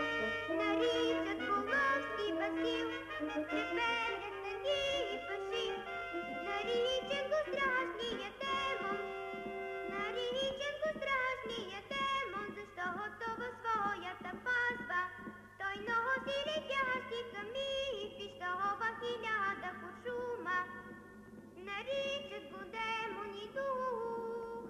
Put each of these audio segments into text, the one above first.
Наричат Половски Васил, припеят тъги и пашил. Наричат го страшния демон, наричат го страшния демон, защото във своята пазва той носи летящи сами, пищова 1000 куршума. Наричат го демон и дух,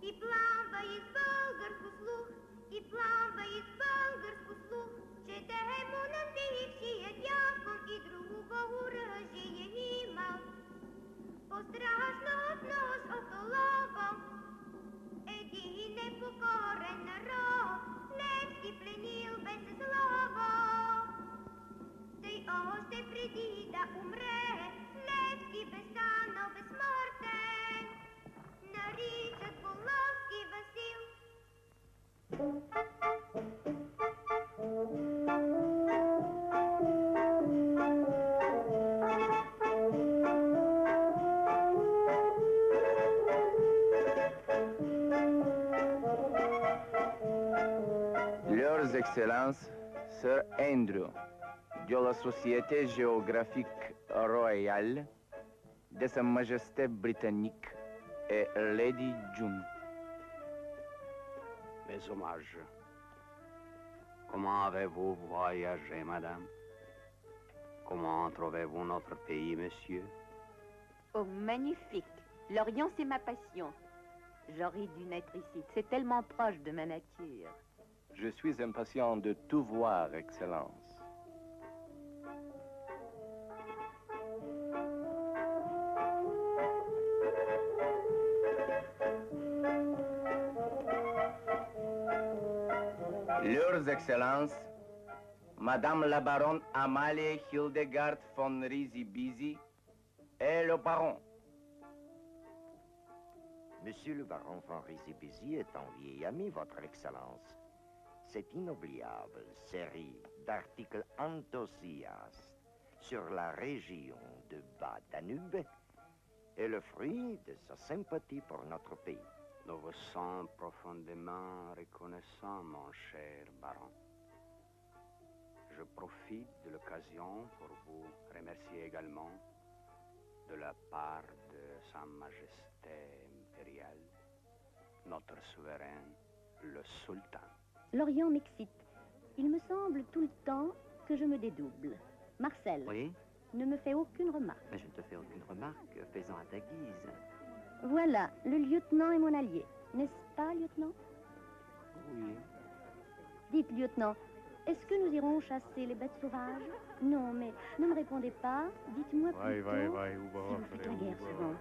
и пламва из българско слух, и пламва из българско слух, че демонът бившия дякон и друго оръжие имал. По-страшно от нож околово, един непокорен народ, Левски пленил без слово. Тъй още преди да умре, Левски бе станал безсмъртен. Наричат Половски Васил. Leurs Excellences, Sir Andrew, de la Société Géographique Royale, de Sa Majesté Britannique et Lady June. Mes hommages. Comment avez-vous voyagé, madame? Comment trouvez-vous notre pays, monsieur? Oh, magnifique! L'Orient, c'est ma passion. J'aurais dû naître ici. C'est tellement proche de ma nature. Je suis impatient de tout voir, Excellence. Leurs Excellences, Madame la baronne Amalie Hildegard von Rizi-Bizi et le baron. Monsieur le baron von Rizi-Bizi est un vieil ami, votre Excellence. Cette inoubliable série d'articles enthousiastes sur la région de Bas-Danube est le fruit de sa sympathie pour notre pays. Nous vous sommes profondément reconnaissants, mon cher baron. Je profite de l'occasion pour vous remercier également de la part de Sa Majesté impériale, notre souverain, le sultan. L'Orient m'excite. Il me semble tout le temps que je me dédouble. Marcel, Oui, ne me fais aucune remarque. mais je ne te fais aucune remarque, fais-en à ta guise. Voilà, le lieutenant est mon allié. N'est-ce pas, lieutenant? Oui. Dites, lieutenant, est-ce que nous irons chasser les bêtes sauvages? Non, mais ne me répondez pas. Dites-moi plutôt si vous faites la guerre souvent.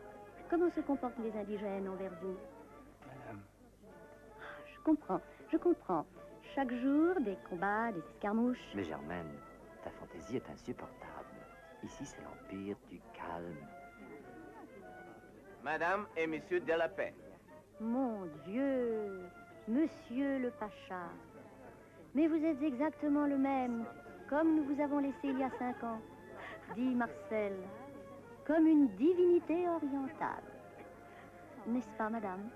Comment se comportent les indigènes envers vous? Madame. Je comprends. Chaque jour, des combats, des escarmouches. Mais Germaine, ta fantaisie est insupportable. Ici, c'est l'empire du calme. Madame et Monsieur de la Paix. Mon Dieu, Monsieur le Pacha. Mais vous êtes exactement le même, comme nous vous avons laissé il y a 5 ans, dit Marcel, comme une divinité orientale. N'est-ce pas, madame?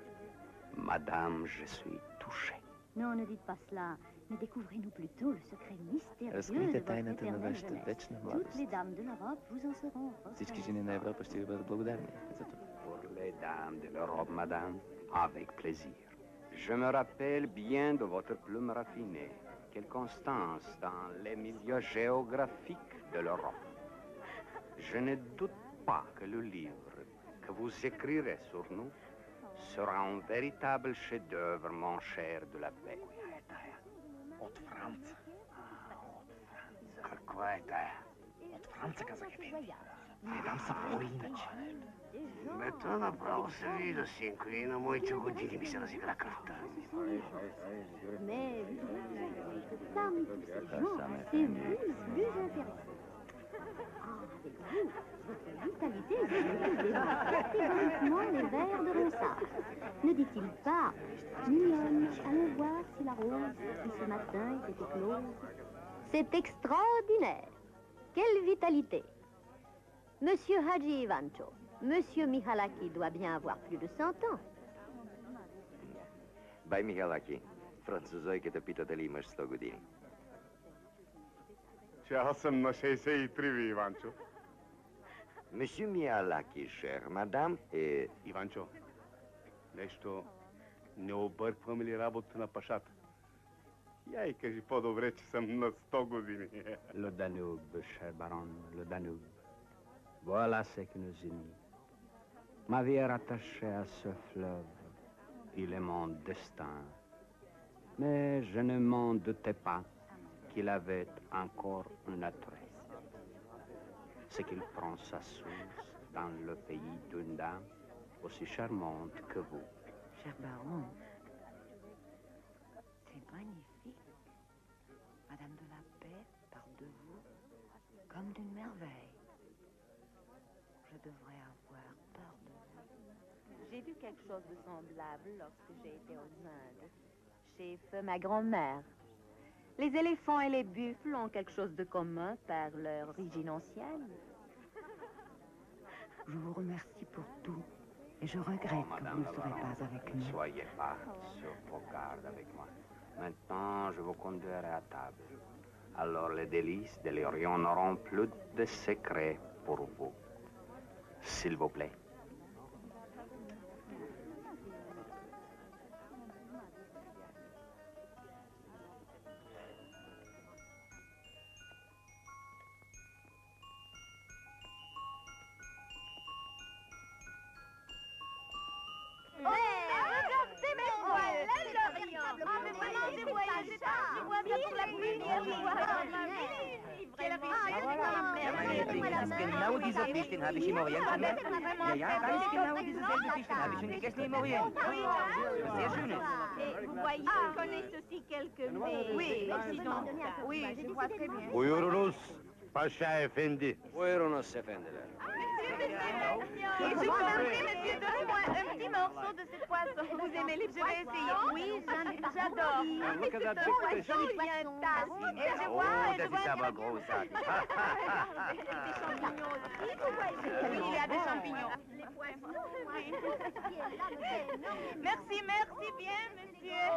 Madame, je suis touché. Non, ne dites pas cela. Mais découvrez-nous plutôt le secret mystérieux de Разкрийте votre тайната на éternelle вашата jeunesse. вечна Toutes младост. les dames de l'Europe vous en seront Всички жени на Европа ще ви бъдат благодарни за това. Pour les dames de l'Europe, madame, avec plaisir. Je me rappelle bien de votre plume raffinée. Quelle constance dans les milieux géographiques de l'Europe. Je ne doute pas que le livre que vous écrirez sur nous sera un véritable chef-d'œuvre, mon cher de la paix. От Франца. Каква е тая? От Франца, казах Ефенди. Там са по-иначе. Бе, това направо се вижда, синко, и на моите години ми се разигра кръвта. Mais parmi tous ces gens, c'est vous le plus intéressant. Avec vous, votre vitalité catégoriquement les vers de Ronsard. Ne dit-il pas, mignonne, allons voir si la rose qui ce matin était éclose. C'est extraordinaire. Quelle vitalité. Monsieur Hadji Ivancho, Monsieur Mihalaki doit bien avoir plus de 100 ans. Bij Michalaki. Французойката пита дали имаш 100 години. Че аз съм на 63, Иванчо. Monsieur Michalaki, cher madame, е... Иванчо, нещо не обърквам ли работа на пашата? Я и кажи по-добре, че съм на 100 години. Le Danube, cher baron, le Danube. Voilà ce qui nous unit. Ma vie est rattachée à ce fleuve. Il est mon destin. Mais je ne m'en doutais pas qu'il avait encore une adresse. C'est qu'il prend sa source dans le pays d'une dame aussi charmante que vous. Cher baron, c'est magnifique. Madame de la Paix parle de vous comme d'une merveille. Je devrais avoir peur de vous. J'ai vu quelque chose de semblable lorsque j'ai été aux Indes, chez feu ma grand-mère. Les éléphants et les buffles ont quelque chose de commun par leur origine ancienne. Je vous remercie pour tout. Et je regrette que vous ne serez pas avec nous. Ne soyez pas sur vos gardes avec moi. Maintenant, je vous conduirai à table. Alors les délices de l'Orient n'auront plus de secrets pour vous. S'il vous plaît. Ganz genau diese Fisch, den habe ich im Orient gemacht. Ja, ja, ganz genau diese selbe Fisch, den habe ich schon gegessen im Orient. Sehr schönes. Et vous voyez, je connais aussi quelques mets. Oui, oui, je vois très bien. Buyurunuz Paşa Efendi. Buyurunuz efendiler. Et je vous en prie, monsieur, donnez-moi un petit morceau de cette poisson. Vous aimez les... Je vais essayer. Oui, j'adore. Look at that big fish. Il y a un tas. Et je vois... Oh, das ist aber großartig. Des champignons aussi, vous voyez. Oui, il y a des champignons. Les poissons, oui. Merci, merci bien, monsieur. Oh,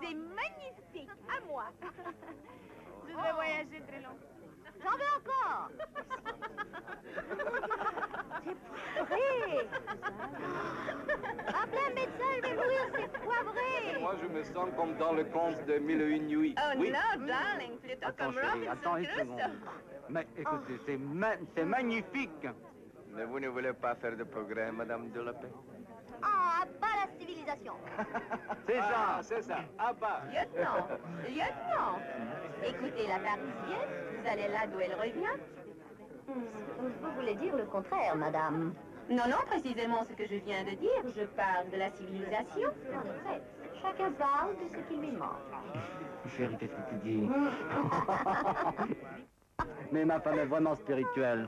c'est magnifique. À moi. Je vais voyager très longtemps. J'en veux encore. C'est poivré. Appelez un médecin, je vais mourir, c'est poivré. Moi, je me sens comme dans le conte de Mille et une nuits. Oh no, darling, plutôt Attends, comme chérie, Robinson attends une Crusoe. seconde. Mais écoutez, c'est magnifique. Mais vous ne voulez pas faire de progrès, Madame de la Paix? Ah, bas la civilisation. C'est ça. Ah bah. Lieutenant, lieutenant, écoutez la Parisienne, vous allez là d'où elle revient. Vous voulez dire le contraire, madame. Non, non, précisément ce que je viens de dire. Je parle de la civilisation. En effet, chacun parle de ce qui lui manque. Chérie, qu'est-ce que tu dis? Mais ma femme est vraiment spirituelle.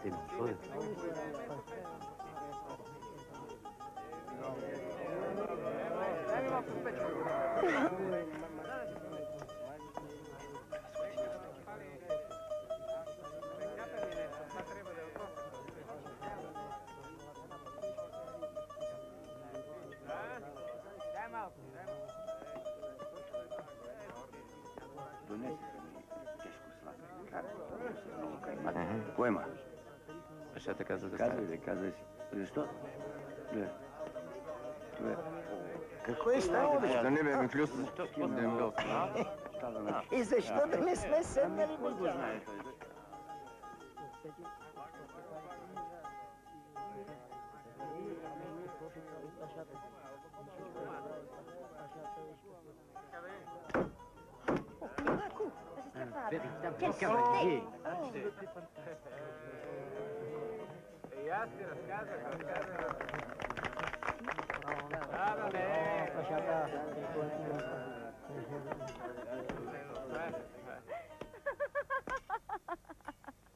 C'est dangereux. Поема. Lasciate casa da stare. Casa что? Какой ставишь? Да не бе, клюс. И защо да не сме седнали до тях? Véritable cavalier.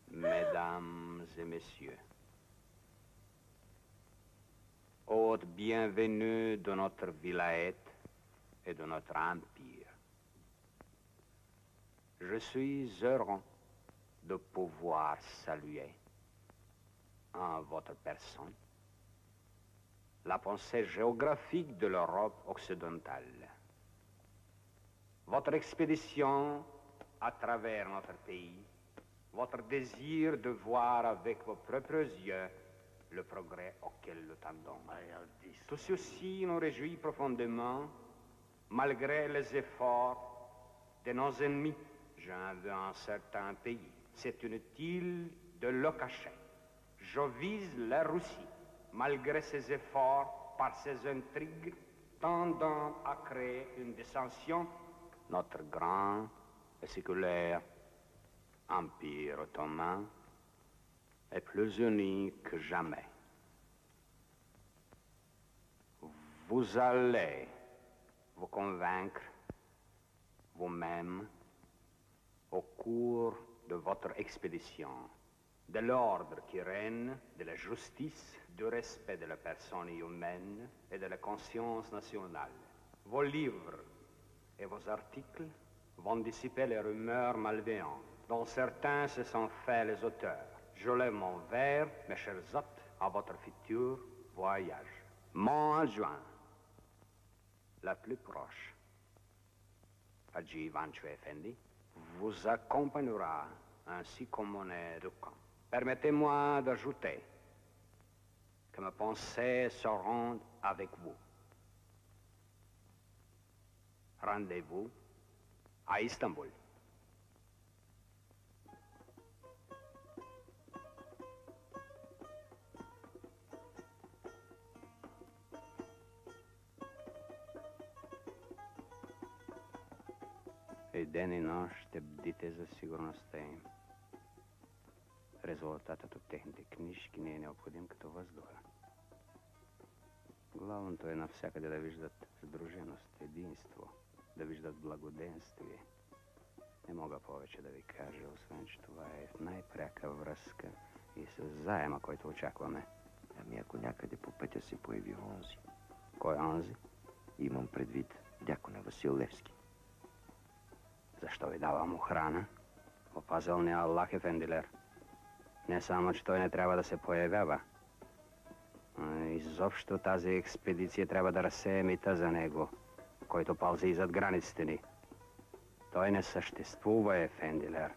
Mesdames et messieurs, hôtes bienvenus de notre vilayet, et de notre empire. Je suis heureux de pouvoir saluer en votre personne la pensée géographique de l'Europe occidentale. Votre expédition à travers notre pays, votre désir de voir avec vos propres yeux le progrès auquel nous tendons. Tout ceci nous réjouit profondément, malgré les efforts de nos ennemis. J'en veux un certain pays. C'est inutile de le cacher. Je vise la Russie, malgré ses efforts, par ses intrigues, tendant à créer une dissension. Notre grand et séculaire empire ottoman est plus uni que jamais. Vous allez vous convaincre vous-même au cours de votre expédition de l'ordre qui règne, de la justice, du respect de la personne humaine et de la conscience nationale. Vos livres et vos articles vont dissiper les rumeurs malveillantes dont certains se sont faits les auteurs. Je lève mon verre, mes chers hôtes, à votre futur voyage. Mon adjoint, la plus proche, Hadji Ivanchou Effendi, vous accompagnera ainsi comme mon aide de camp. Permettez-moi d'ajouter que mes pensées seront avec vous. Rendez-vous à Istanbul. И ден и нощ ще бдите за сигурността им. Резултатът от техните книжки не е необходим като въздуха. Главното е навсякъде да виждат сдруженост, единство, да виждат благоденствие. Не мога повече да ви кажа, освен че това е най-пряка връзка и с заема, който очакваме. Ами ако някъде по пътя се появи онзи? Кой онзи? Имам предвид дякона Васил Левски. Защо ви давам охрана? Опазил ни Аллах, Ефендилер. Не само, че той не трябва да се появява. Изобщо тази експедиция трябва да разсее мита за него, който пълзи зад границите ни. Той не съществува, Ефендилер.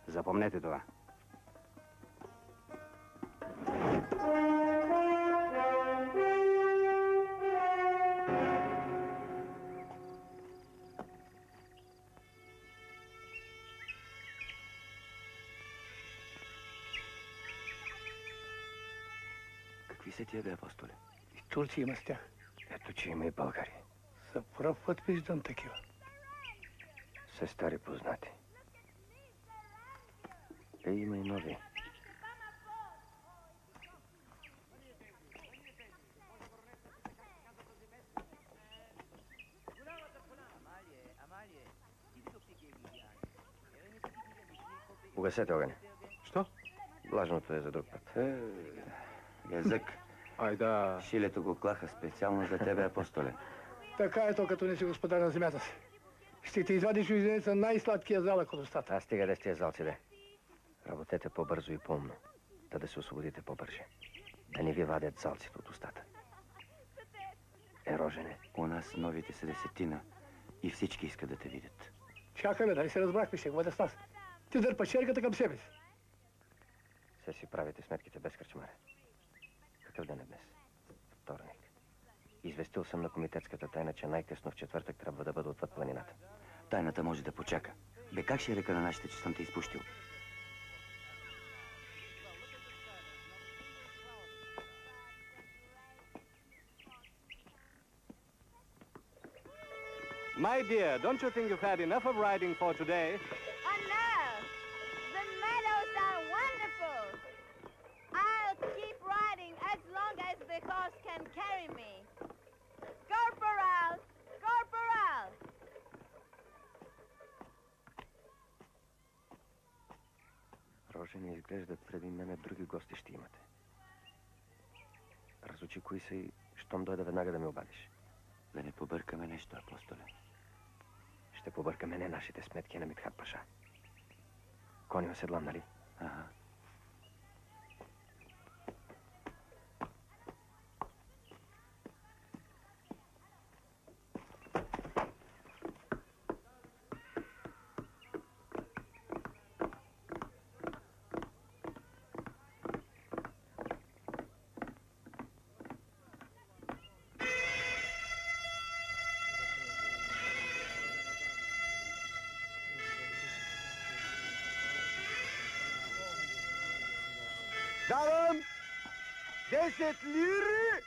Запомнете това. Какви са тия, бе, апостоле? И турци има с тях. Ето, че има и българи. За пръв път виждам такива. Все стари познати. Има и нови. Угасете огъня. Що? Влажното е за друг път. Язък. Айда. Шилето го клаха специално за тебе, апостоле. Така е то, като не си господар на земята си. Ще ти извадиш чужденеца най-сладкия залък от устата. Аз стига да сте залци, де. Работете по-бързо и по-умно. Да се освободите по-бърже. Да не ви вадят залците от устата. Рожене. У нас новите са десетина и всички искат да те видят. Чакай, бе, да не се разбрахме, ще бъде с нас. Ти дърпаш черката към себе си. Се си правите сметките без кръчмаря. Какъв ден е днес? Вторник. Известил съм на комитетската тайна, че най-късно в четвъртък трябва да бъда отвъд планината. Тайната може да почака. Бе, как ще река на нашите, че съм те изпущил? My dear, don't you think you've had enough of riding for today? Oh no! The meadows are wonderful! I'll keep riding as long as the horse can carry me. Corporal! Corporal! Рожене, изглежда преди мене други гости ще имате. Разучи кои са и щом дойда веднага да ме обадиш. Да не побъркаме нещо, апостоле. Ще побъркаме не нашите сметки на Митхат Паша. Коня оседлам, нали? Ага. Давам 10 лири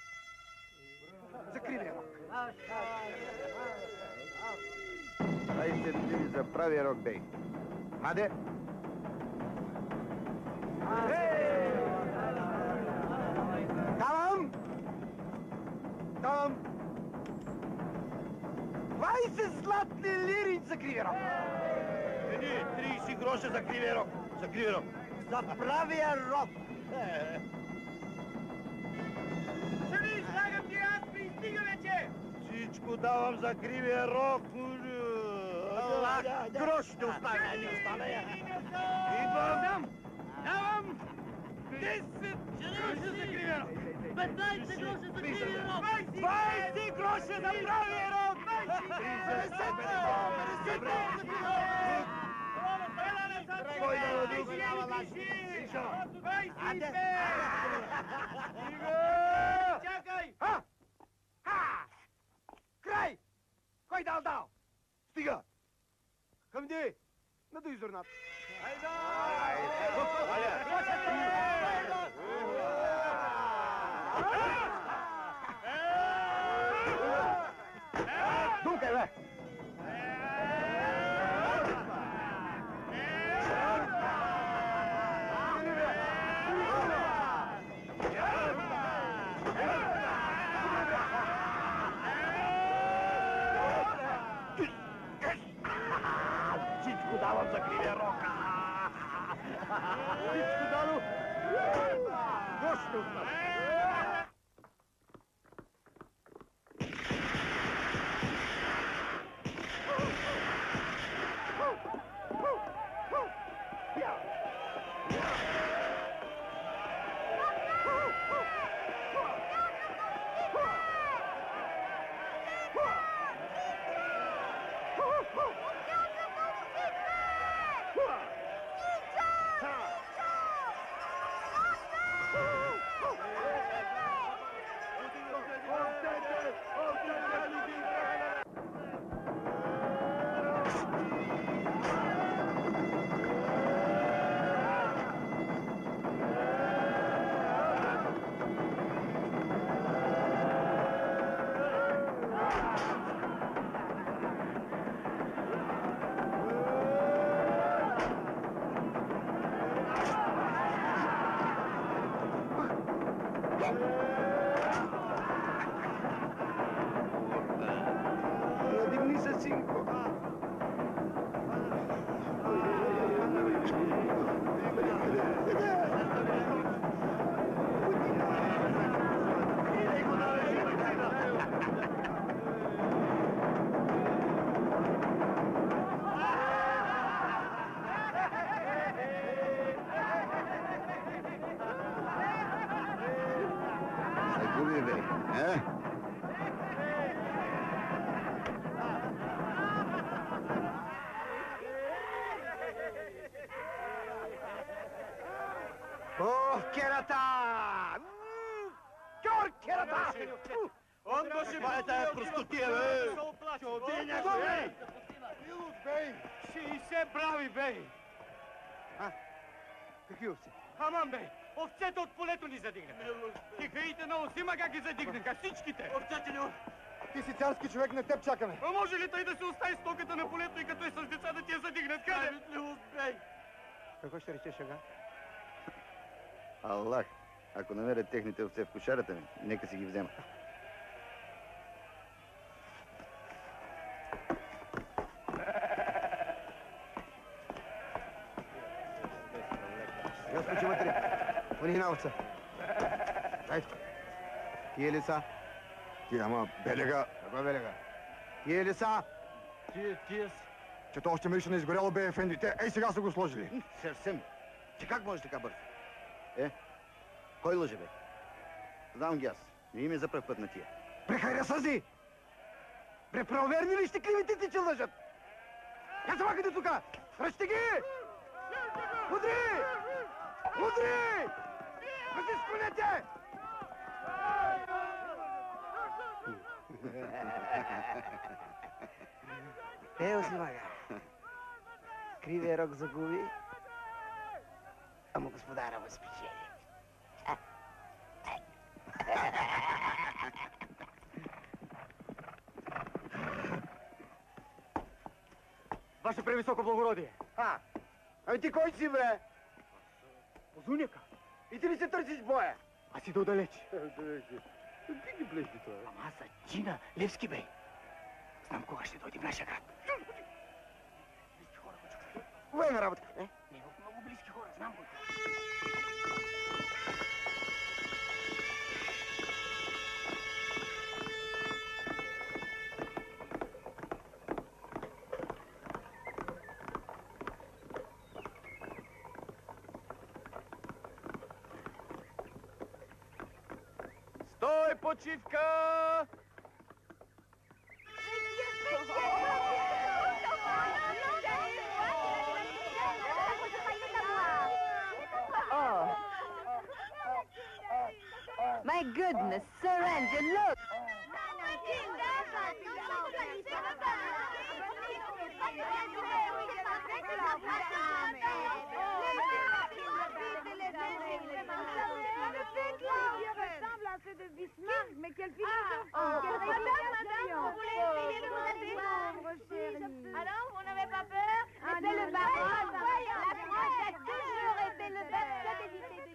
за кривия рок. 20 лири за правия рок, бей. Маде? Давам 20 златни лири за кривия рок. Еди, 30 гроша за кривия рок. За кривия рок. За правия рок. Сами, слагам ти аз, пристига вече! Всичко давам за кривия рок. Грош ще остане, не остане я. Идвам! Давам 10 гроша за кривия рок. 15 гроша за кривия рок. 20 гроша за правия рок. 50! Кой да дадува лаш? Аде! Чакай! Край! Кой дал? Стига! Хамди! Надуй зърнат! Дункай, бе! Всичко давам за кривия рок. Всичко дало! Гош ще остане! Digni se 5. Загуби, бе, а? Ох, керата! Чор, керата! Он беше това е тая простотия, бе! Ще убие някой, бе! Милост, бей! 60 брави, бей! Какви овци? Аман, бей! Овцете от полето ни задигнаха! Тихаите на Осима как ги задигнаха, всичките! Овцете ни... Ти си царски човек, на теб чакаме. А може ли тъй да се остави стоката на полето и като е с деца да ти я задигнат? Къде? Милост, бей! Какво ще речеш, ага? Аллах, ако намерят техните овце в кошарата ми, нека си ги вземат. Господи, вътре! Върни на овца! Айде! Тие лица, ама белега. Каква белега? Тие ли са? Тия Че то още мише не изгоряло, бе, Ефенди. Те, ей, сега са го сложили. съвсем. Ти как можеш така бързо? Кой лъже, бе? Знам ги аз. Не им е за пръв път на тия. Прехайре съзи! Преправерни ли щекливите ти, че лъжат? Я се махайте тука! Ръчте ги! Удри! Удри! Разискванете! Осмага. Кривия рок загуби, ама господара го спечели. Ваше превисоко благородие! Ами ти кой си, бре? Озуняка. И ти ли се търсиш боя? А си додалеч. Далече. Какви ги блещи това? Ама аз за Джина Левски, бей. Знам кога ще дойде в нашия град. Близки хора го чукат. Военна работа. Не, много близки хора, знам го. Стой, почивка! Oh. My goodness, Sir Andrew, look! De Bismarck, mais quelle philosophie! Quelle Madame, vous voulez essayer de vous asseoir? Alors, vous n'avez pas peur? C'est le baron. La France a toujours été le satellite de l'Italie.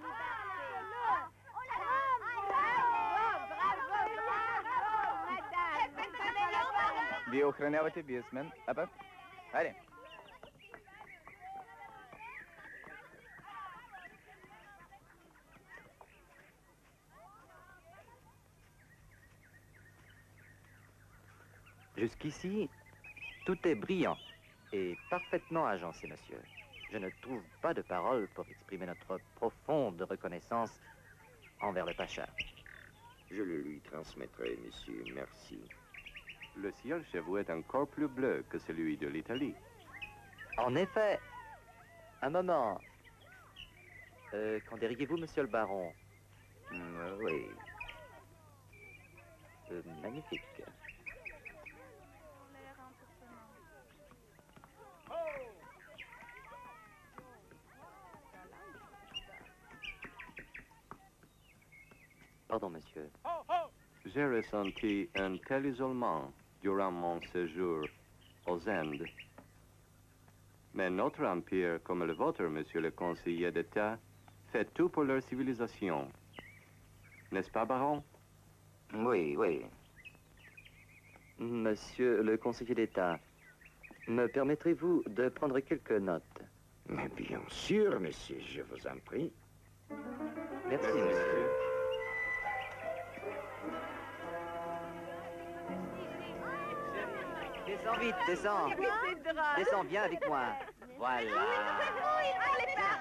Вие охранявате бизнесмен. Абе, хайде. Jusqu'ici, tout est brillant et parfaitement agencé, monsieur. Je ne trouve pas de paroles pour exprimer notre profonde reconnaissance envers le Pacha. Je le lui transmettrai, monsieur. Merci. Le ciel chez vous est encore plus bleu que celui de l'Italie. En effet, un moment. Qu'en diriez-vous, monsieur le baron? Oui. Magnifique. Pardon, monsieur. J'ai ressenti un tel isolement durant mon séjour aux Indes. Mais notre empire, comme le vôtre, monsieur le conseiller d'État, fait tout pour leur civilisation. N'est-ce pas, baron? Oui, oui. Monsieur le conseiller d'État, me permettrez-vous de prendre quelques notes? Mais bien sûr, monsieur, je vous en prie. Merci, monsieur. Descends vite, descends. Descends, viens avec moi. Voilà.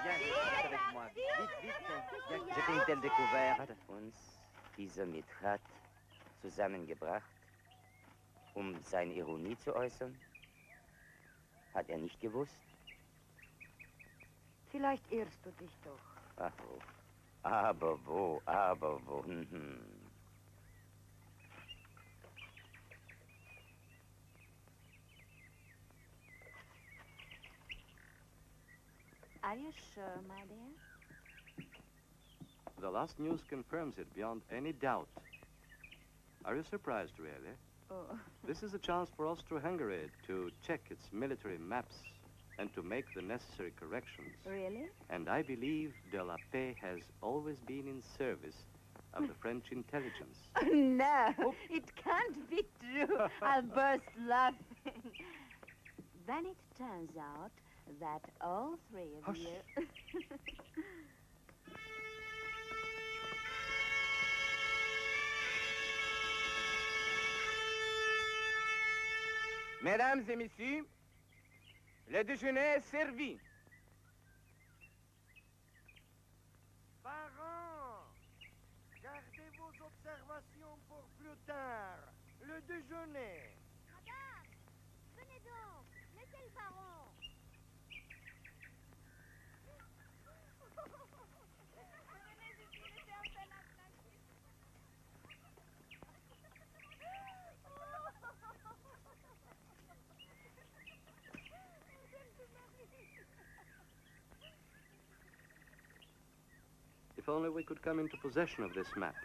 Viens avec moi. Vite, vite. J'ai fait une telle découverte. Uns dieser Mithrat zusammengebracht, seine Ironie zu äußern? Hat nicht gewusst? Vielleicht irrst du dich doch. Ach wo. Aber wo, aber wo. Are you sure, my dear? The last news confirms it beyond any doubt. Are you surprised, really? Oh. This is a chance for Austro-Hungary to check its military maps and to make the necessary corrections. Really? And I believe de la Paix has always been in service of the French intelligence. No, it can't be true. I'll burst laughing. Then it turns out that all three of you... Mesdames et messieurs, le déjeuner est servi. Parents, gardez vos observations pour plus tard. Le déjeuner. Madame, venez donc, laissez le baron. Venez ici, laissez un peu la tranquille. If only we could come into possession of this map.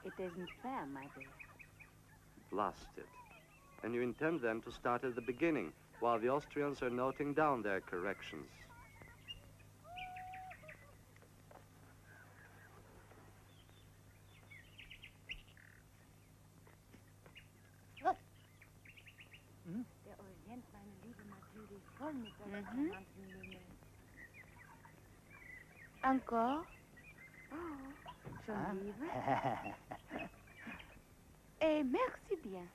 It isn't fair, my dear. Lost it. And you intend then to start at the beginning, while the Austrians are noting down their corrections. Der Orient, meine liebe Mathilde, ist voll mit solchen charmanten Lümmel. Encore? Oh, schon liebe? Et merci bien.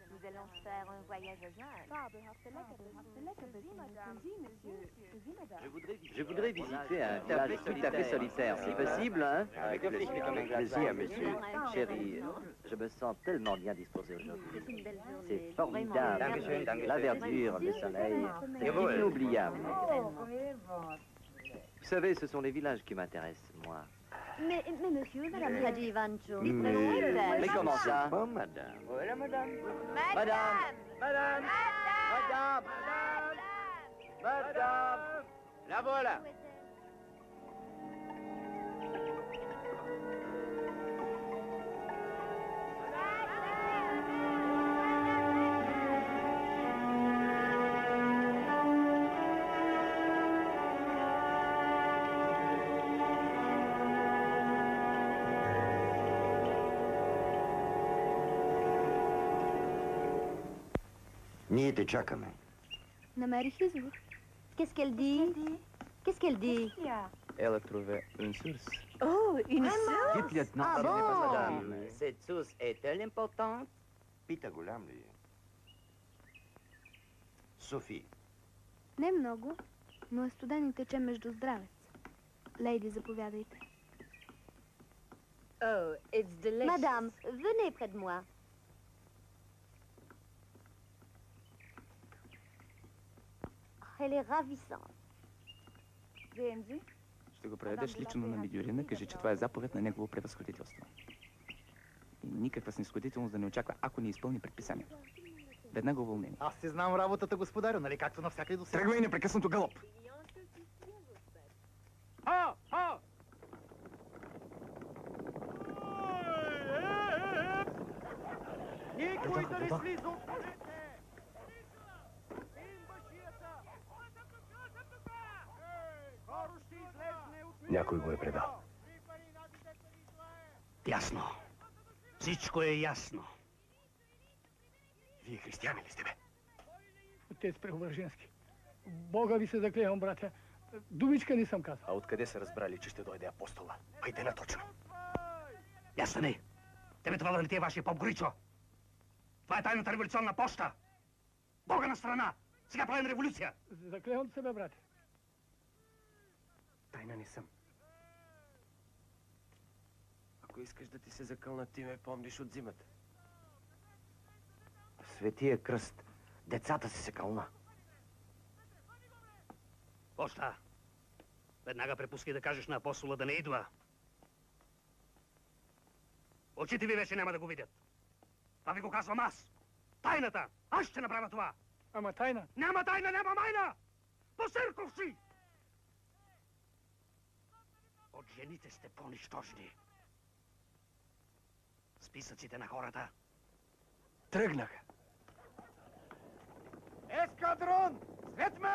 Nous allons faire un voyage à Jacques. Je voudrais visiter un village tout à fait solitaire, si possible, hein? Avec plaisir, monsieur. Chérie, je me sens tellement bien disposé aujourd'hui. C'est une belle journée. C'est formidable. La verdure, le soleil, c'est inoubliable. Vous savez, ce sont les villages qui m'intéressent, moi. Mais monsieur, madame Hadji Ivancho. Mais comment ça? Pas madame. Voilà, madame. Madame! Madame! Madame! Madame! La voilà! Niente Giacomo. Qu'est-ce qu'elle dit? Qu'est-ce qu'elle dit? Elle a trouvé une source. Oh, une source? Dites, lieutenant, Ah ce n'est pas bon? madame. Cette source est-elle importante? Pita Gulamli. Sophie. Не много, но е студен и тече между здравец. Лейди, заповядайте. Oh, it's delicious. Madame, venez près de moi. Elle est ravissante. VMG? Ще го предадеш лично на Мидюрина, кажи, че това е заповед на негово превъзходителство. И никаква снисходителност да не очаква, ако не изпълни предписанието. Веднага уволнение. Аз си знам работата, господарю, нали както навсякъде до сега. Тръгвай непрекъснато галоп! Никой да не слиза от Някой го е предал. Ясно. Всичко е ясно. Вие християни ли сте, бе? Отец Преображенски, Бога ви се заклевам, братя. Думичка не съм казал. А откъде са разбрали, че ще дойде апостола? Айде наточно. Я стани! Тебе това да не ти е вашия поп Горичо. Това е тайната революционна поща. Бога на страна! Сега правим революция! Заклевам се, бе, братя. Тайна не съм. Ако искаш да ти се закълна, ти ме помниш от зимата. Светия кръст. Децата си се кълна. Поща! Веднага препускай да кажеш на апостола да не идва. Очите ви вече няма да го видят. Това ви го казвам аз. Тайната! Аз ще направя това! Ама тайна? Няма тайна, няма майна! Посърковци! От жените сте по-нищожни. Списъците на хората. Тръгнаха. Ескадрон! След ме!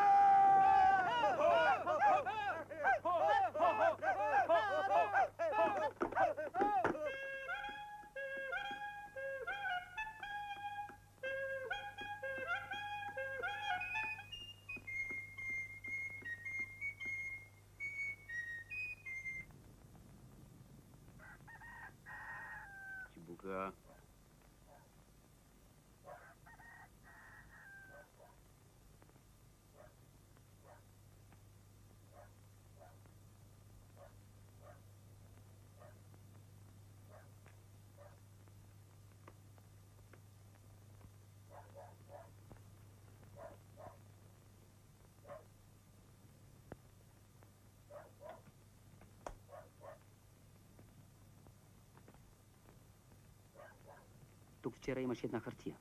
Да. Тук вчера имаше една хартия.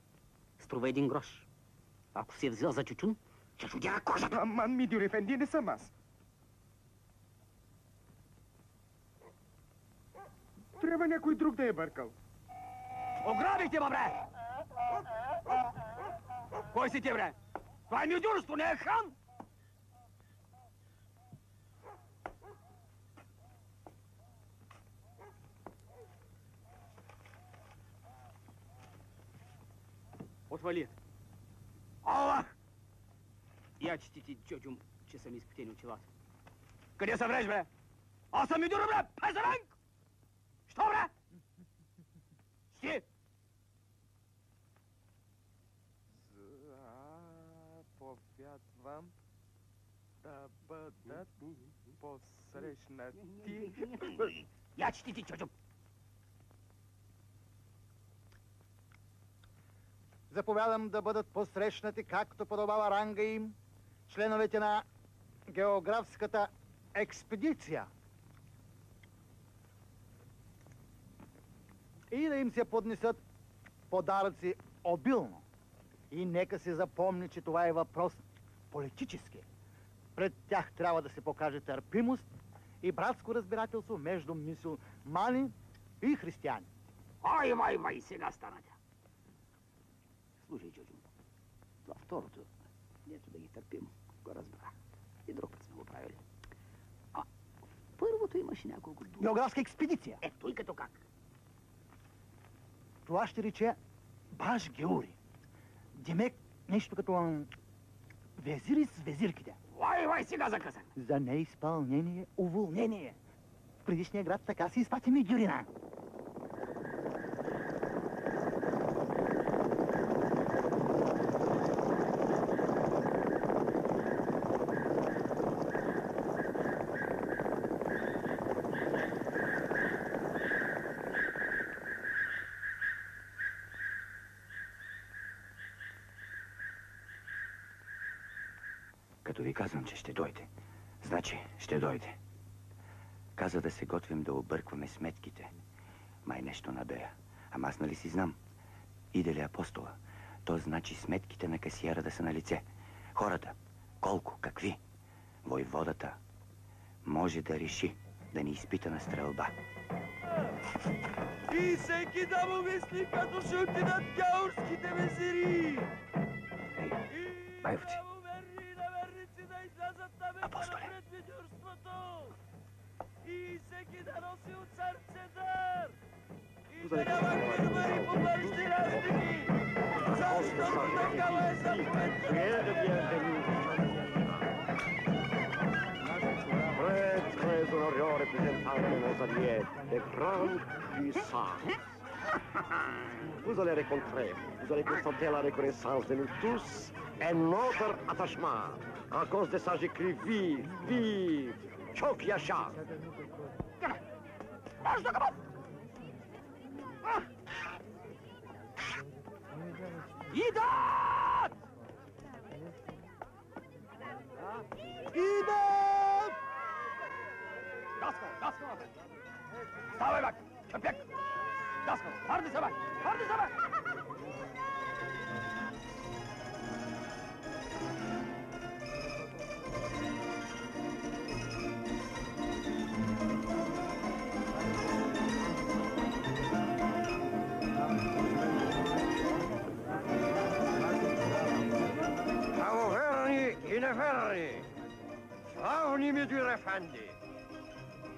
Струва 1 грош. Ако си я взел за тютюн, ще чудя кожата. Аман, Мидюр ефенди, не съм аз. Трябва някой друг да е бъркал. Ограбихте, бре! Кой си ти, бре? Това е мюдюрство, не е хан! Отвали. Аллах! Я четите, чочум, че съм изпотени очилата. Къде се вреш, бре? Аз съм мюдюр, бре! Пезавенк! Що, бре? Сти! Заповядвам да бъдат посрещнати. Я четите, чочум! Заповядам да бъдат посрещнати, както подобава ранга им, членовете на географската експедиция. И да им се поднесат подаръци обилно. И нека се запомни, че това е въпрос политически. Пред тях трябва да се покаже търпимост и братско разбирателство между мюсюлмани и християни. Ай, сега стана тя. Слушай, чочум, това второто, дето да ги търпим, го разбрах. И друг път сме го правили. А първото имаше няколко думи. Географска експедиция. Ето и като как. Това ще рече баш Геори. Демек нещо като везири с везирките. Вай, сега закъсан. За неизпълнение, уволнение. В предишния град така се изпатиме Гюрина. Като ви казвам, че ще дойде, значи ще дойде. Каза да се готвим да объркваме сметките. Май нещо набея. Ама аз нали си знам? Иде ли апостола? То значи сметките на касиера да са на лице. Хората, колко, какви? Войводата може да реши да ни изпита на стрелба. И всеки да му мисли, като ще отидат георските везири! Байовци! Апостоле! И всеки да носи от сърце дар! И да няма кървари по бъжди разлики! Защото такава е Très, très honoré représentant de nos alliés de grande puissance. Vous allez rencontrer, vous allez constater la reconnaissance de nous tous et notre attachement. À cause de ça, j'écris vive, vive, Chok Yasha. Идат! Идат! Даскал! Ставай, бак! Чампек! Даскал, харди се, бак! Харди се, бак! Правоверни и неверни! Славни Мюдюр ефенди!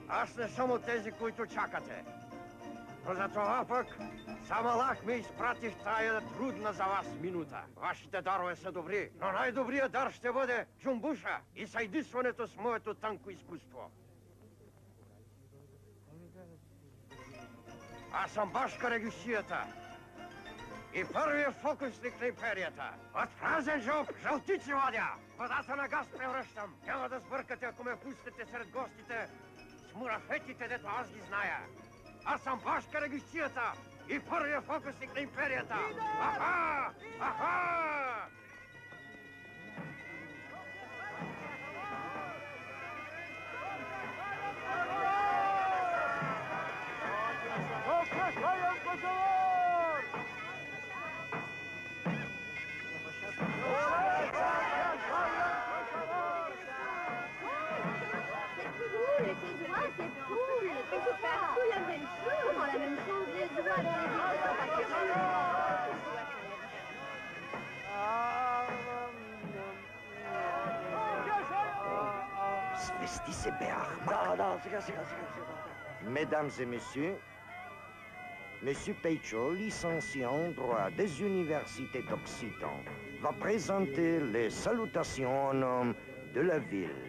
Аз не съм от тези, които чакате. Но за това пък сам Аллах ме изпрати в тая трудна за вас минута. Вашите дарове са добри, но най-добрият дар ще бъде джумбуша и съйдисването с моето тънко изкуство. Аз съм башка регисията и първия фокусник на империята. От празен жълб, жълтици ладя, водата на газ превръщам. Няма да сбъркате, ако ме пустите сред гостите с мурафетите, дето аз ги зная. Аз съм башка регисията и първия фокусник на империята. Аха! Аха! Свести се бе, Ахмак. Да, сега. Mesdames et messieurs, Monsieur Peicho, licencié en droit des universités d'Occitan, va présenter les salutations en nom de la ville.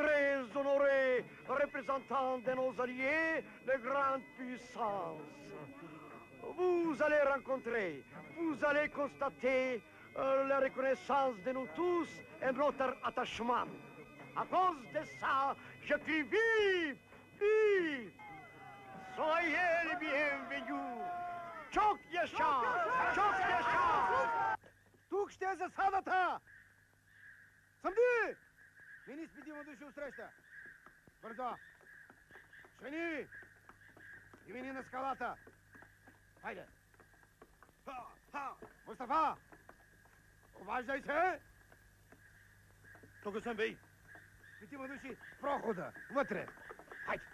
Très honorés représentants de nos alliés, les grandes puissances. Vous allez rencontrer, vous allez constater la reconnaissance de nous tous et notre attachement. À cause de ça, je crie vive, vive! Soyez les bienvenus! Чок яша! Чок яша! Тук ще е засадата! Съмди! Мини с петима души усреща. Бързо! Жени! И мини на скалата! Хайде! Мустафа! Обаждай се! Тук съм, бей! Петима души в прохода, вътре! Хайде!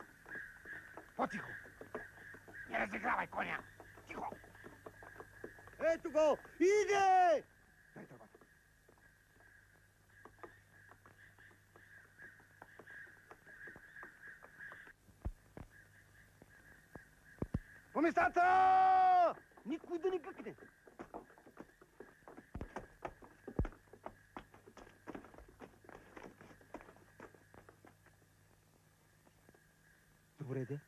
По-тихо! Не разигравай коня! Тихо! Ето го! Иде! Дай търбата! По местата! Никой да не гъкне! Добре, де.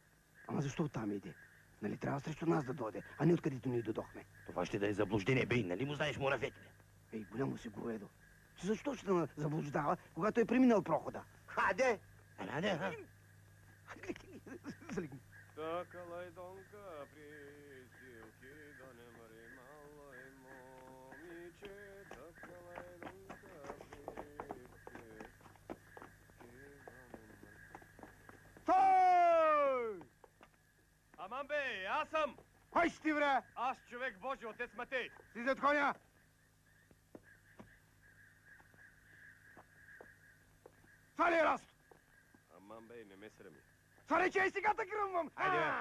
Ама защо оттам иде? Нали трябва срещу нас да дойде, а не откъдето ние дойдохме? Това ще да е заблуждение, бей, нали му знаеш мурафетите? Ей, голямо си Гоедо. Защо ще ме заблуждава, когато е преминал прохода? Хаде! Раде, ха? Залегни. Калайдонка присилки да не мъри мало и момиче, калайдонка присилки да не мъри. Стой! Аман бе, аз съм! Кой си ти, бре? Аз, човек Божи, отец Матей! Слизай от коня! Свали, Расто! Аман бе, не ме срами. Свали, че и сега те гръмвам! Хайде!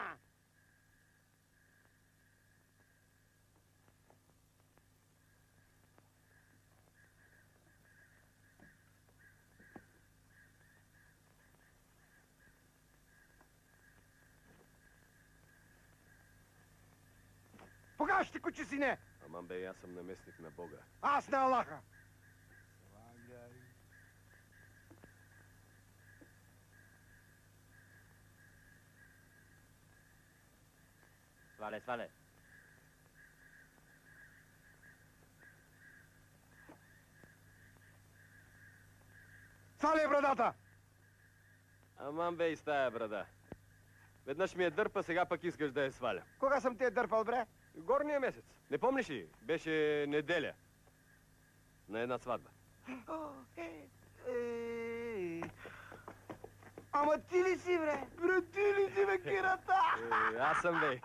Погаш ти, куче си не! Аман бе, аз съм наместник на Бога. Аз на Аллаха! Свале, свале. Свали брадата! Аман бе и с тая брада. Веднъж ми е дърпа, сега пък искаш да я сваля. Кога съм те дърпал, бре? Горния месец. Не помниш ли? Беше неделя. На една сватба. Ама ти ли си, бре? Бре, ти ли си, бе, кирата? Аз съм, бе.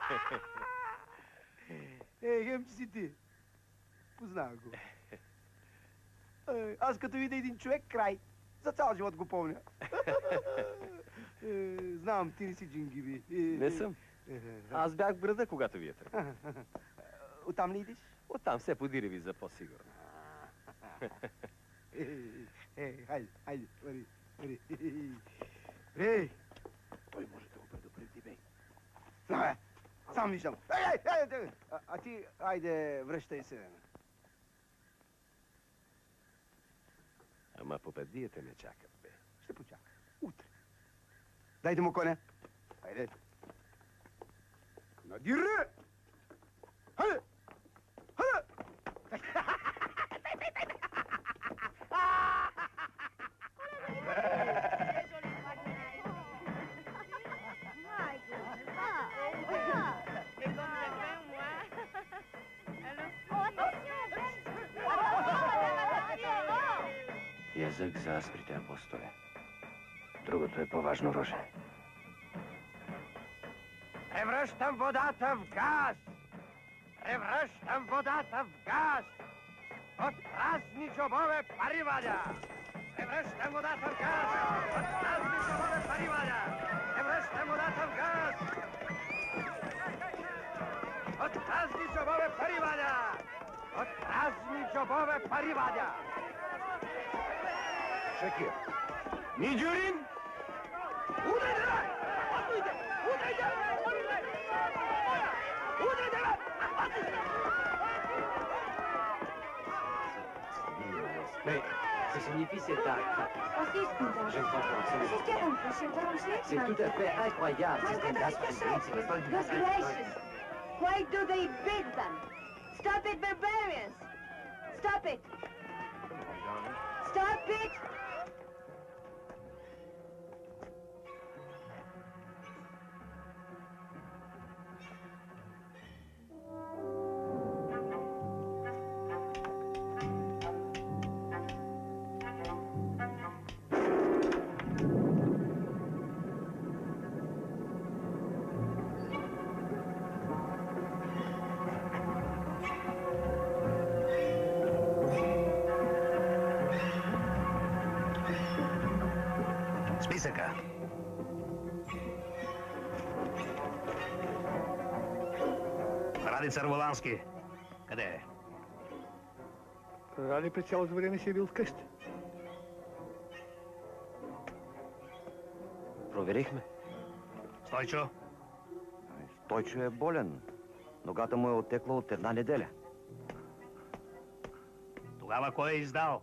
Хем, че си ти. Познавам го. Аз като видя един човек, край. За цял живот го помня. Знам, ти не си джингиби. Не съм. Аз бях в града, когато вие тръгнахте. Оттам ли идиш? Оттам все подири ви за по-сигурно. Хайде, вари. Ей! Той може да го предупреди, бей. Знаме, сам виждам. Ей! А ти, айде, връщай се. Ама попадиите ме чакат, бе. Ще почакай. Утре. Дайте му коня. Хайде. Надира! Хайде! Хайде! Язък за асприте, апостоле. Другото е по-важно оръжие. Превръщам водата в газ! Превръщам водата в газ! От празни джобове пари вадя! Превръщам водата в газ! От празни джобове пари вадя! Превръщам водата в газ! От празни джобове пари вадя! От празни джобове пари вадя! Шакир! Миджурин! Удрайте! Удрайте! Удрайте! Удрайте! Mais ce signifie cette date. Je ne comprends pas. C'est tout à fait incroyable. C'est une date Good gracious! Why do they beat them? Stop it, barbarians! Stop it! Stop it! Списъка. Ради Църволански. Къде е? Ради през цялото време си е бил вкъщи. Проверихме. Стойчо? Стойчо е болен. Ногата му е отекла от 1 неделя. Тогава кой е издал?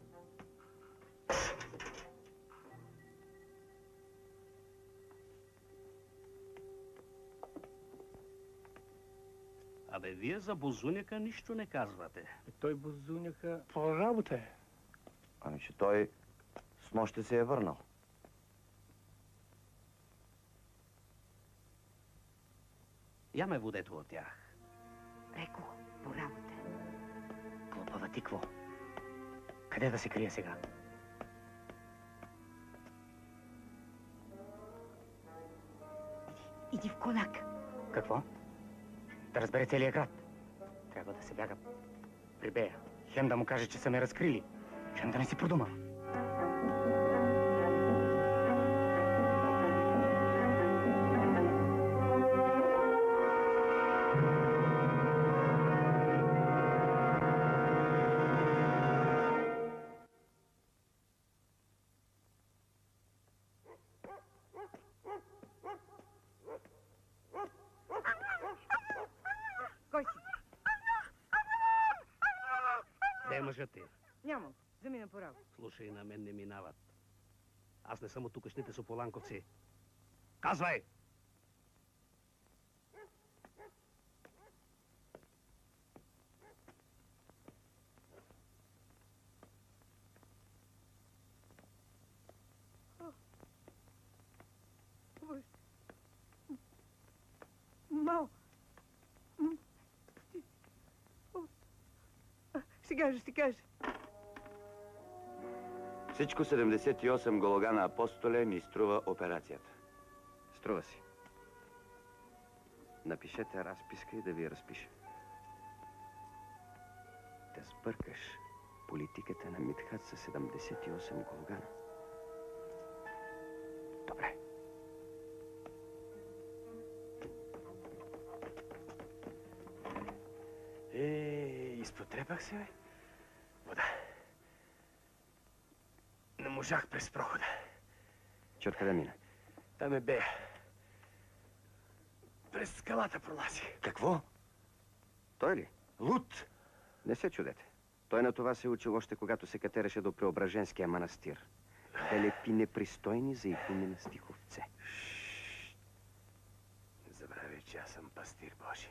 Абе, вие за Бозуняка нищо не казвате. Той Бозуняка по работа е. Ами, че той с нощи се е върнал. Яме водето от тях. Еко, по работа. Глупава ти, какво? Къде да се крие сега? Иди в Конак. Какво? Да разбере целият град. Трябва да се бяга при Бея. Хем да му каже, че са ме разкрили. Хем да не си продума. Кой си? Де е мъжът ти? Няма. Замина по работа. Слушай, на мен не минават. Аз не съм от тукашните сополанковци. Казвай! Мал. Ще кажа. Всичко 78 Гологана Апостоле ми струва операцията. Струва си. Напишете разписка и да ви я разпиша. Да сбъркаш политиката на Митхат с 78 Гологана. Добре. Изпотрепах се, бе. Вода. Не можах през прохода. Че откъде мина? Там е Бея. През скалата пролазих. Какво? Той ли? Луд! Не се чудете. Той на това се учил още когато се катереше до Преображенския манастир. Да лепи непристойни за икони на стиховце. че аз съм пастир Божи.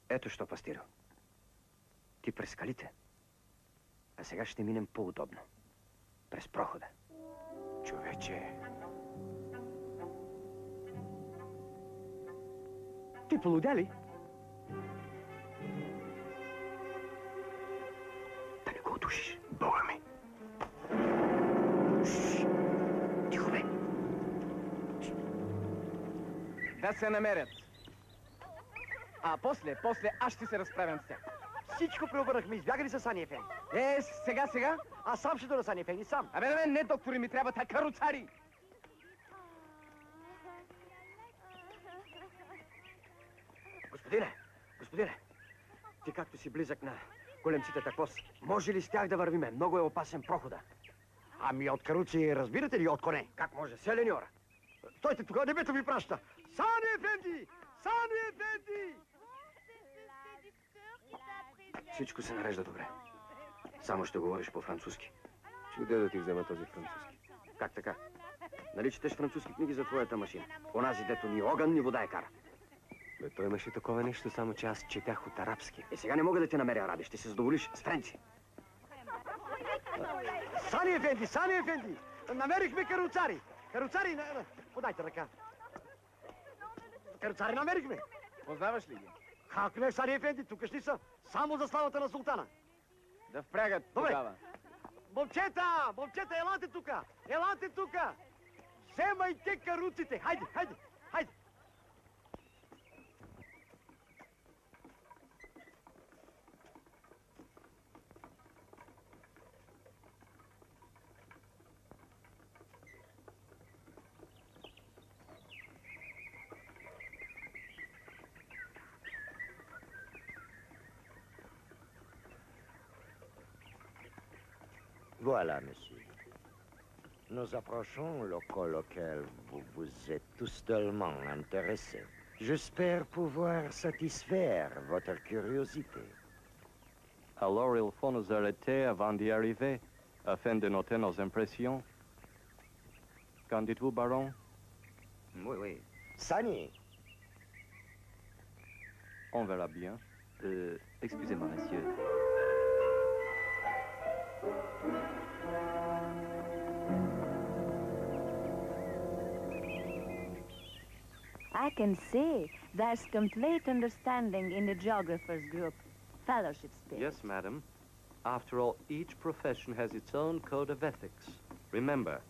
Ето що, пастиро. Ти през скалите. А сега ще минем по-удобно. През прохода. Човече, ти полудя ли? Да не го удушиш. Бога ми. Тихо, бе. Да се намерят. А после аз ще се разправям с тях. Всичко преобърнахме. Избягали са Сани Ефенди. Сега? Аз сам ще дойда Сани Ефенди, сам. Абе, на мен не, доктори, ми трябва така каруцари. Господине, ти както си близък на големците таквос, може ли с тях да вървиме? Много е опасен прохода. Ами от каруци, разбирате ли, от коне? Как може? Селениора. Стойте тук, небето ви праща. Сани Ефенди! Сани Ефенди! Всичко се нарежда добре. Само ще говориш по-французски. Чуде да ти взема този французски. Как така? Нали четеш французски книги за твоята машина? Онази, дето ни огън, ни вода е кара. Бе, той имаше такова нещо, само че аз четях от арабски. Сега не мога да те намеря араби. Ще се задоволиш с френци. Сани Ефенди! Намерихме каруцари! Каруцари, подайте ръка. Каруцари намерихме! Познаваш ли ги? Как не, Сани Ефенди, тукашни са. Само за славата на султана. Да впрягат тогава. Момчета, елате тука! Елате тука! Вземайте каруците! Хайде! Voilà, monsieur. Nous approchons le col auquel vous êtes tous tellement intéressés. J'espère pouvoir satisfaire votre curiosité. Alors il faut nous arrêter avant d'y arriver, afin de noter nos impressions. Qu'en dites-vous, baron? Oui. Sani! On verra bien. Excusez-moi, monsieur. I can see there's complete understanding in the geographers group. Fellowship spirit. Yes, madam. After all, each profession has its own code of ethics. Remember.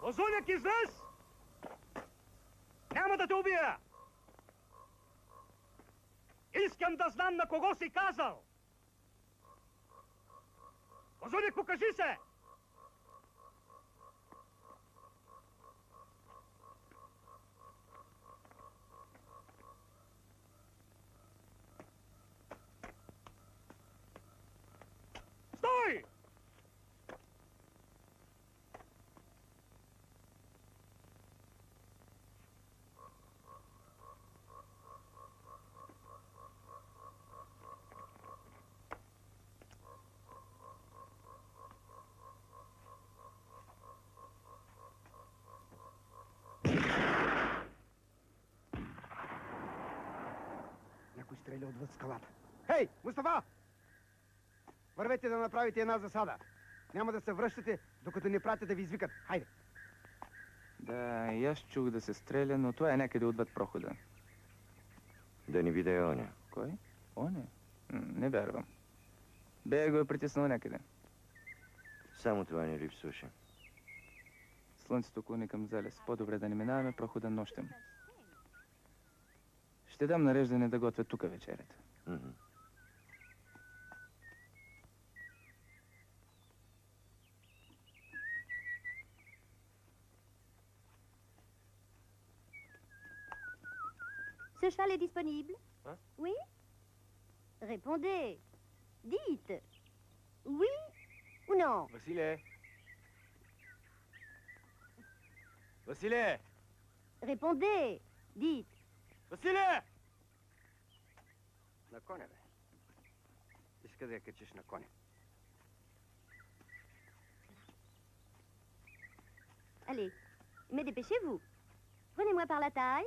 Озуняк, излез! Няма да те убия! Искам да знам на кого си казал! Озуняк, покажи се! Стой! Някой стреля отвъд скалата. Хей, Мустафа! Вървете да направите една засада. Няма да се връщате, докато не пратя да ви извикат. Хайде! Да, и аз чух да се стреля, но това е някъде отвъд прохода. Да не видя оня. Кой? Оня? Не вярвам. Бея го е притиснал някъде. Само това ни липсваше. Слънцето клони към залез. По-добре да не минаваме прохода нощем. Ще дам нареждане да готвя тука вечерята. Ce cheval est disponible? Hein? Oui? Répondez. Dites. Oui ou non? Vasile! Vasile! Répondez. Dites. Vasile! На коня, бе. Иска да я качиш на коня. Allez, mais dépêchez-vous. Prenez-moi par la taille.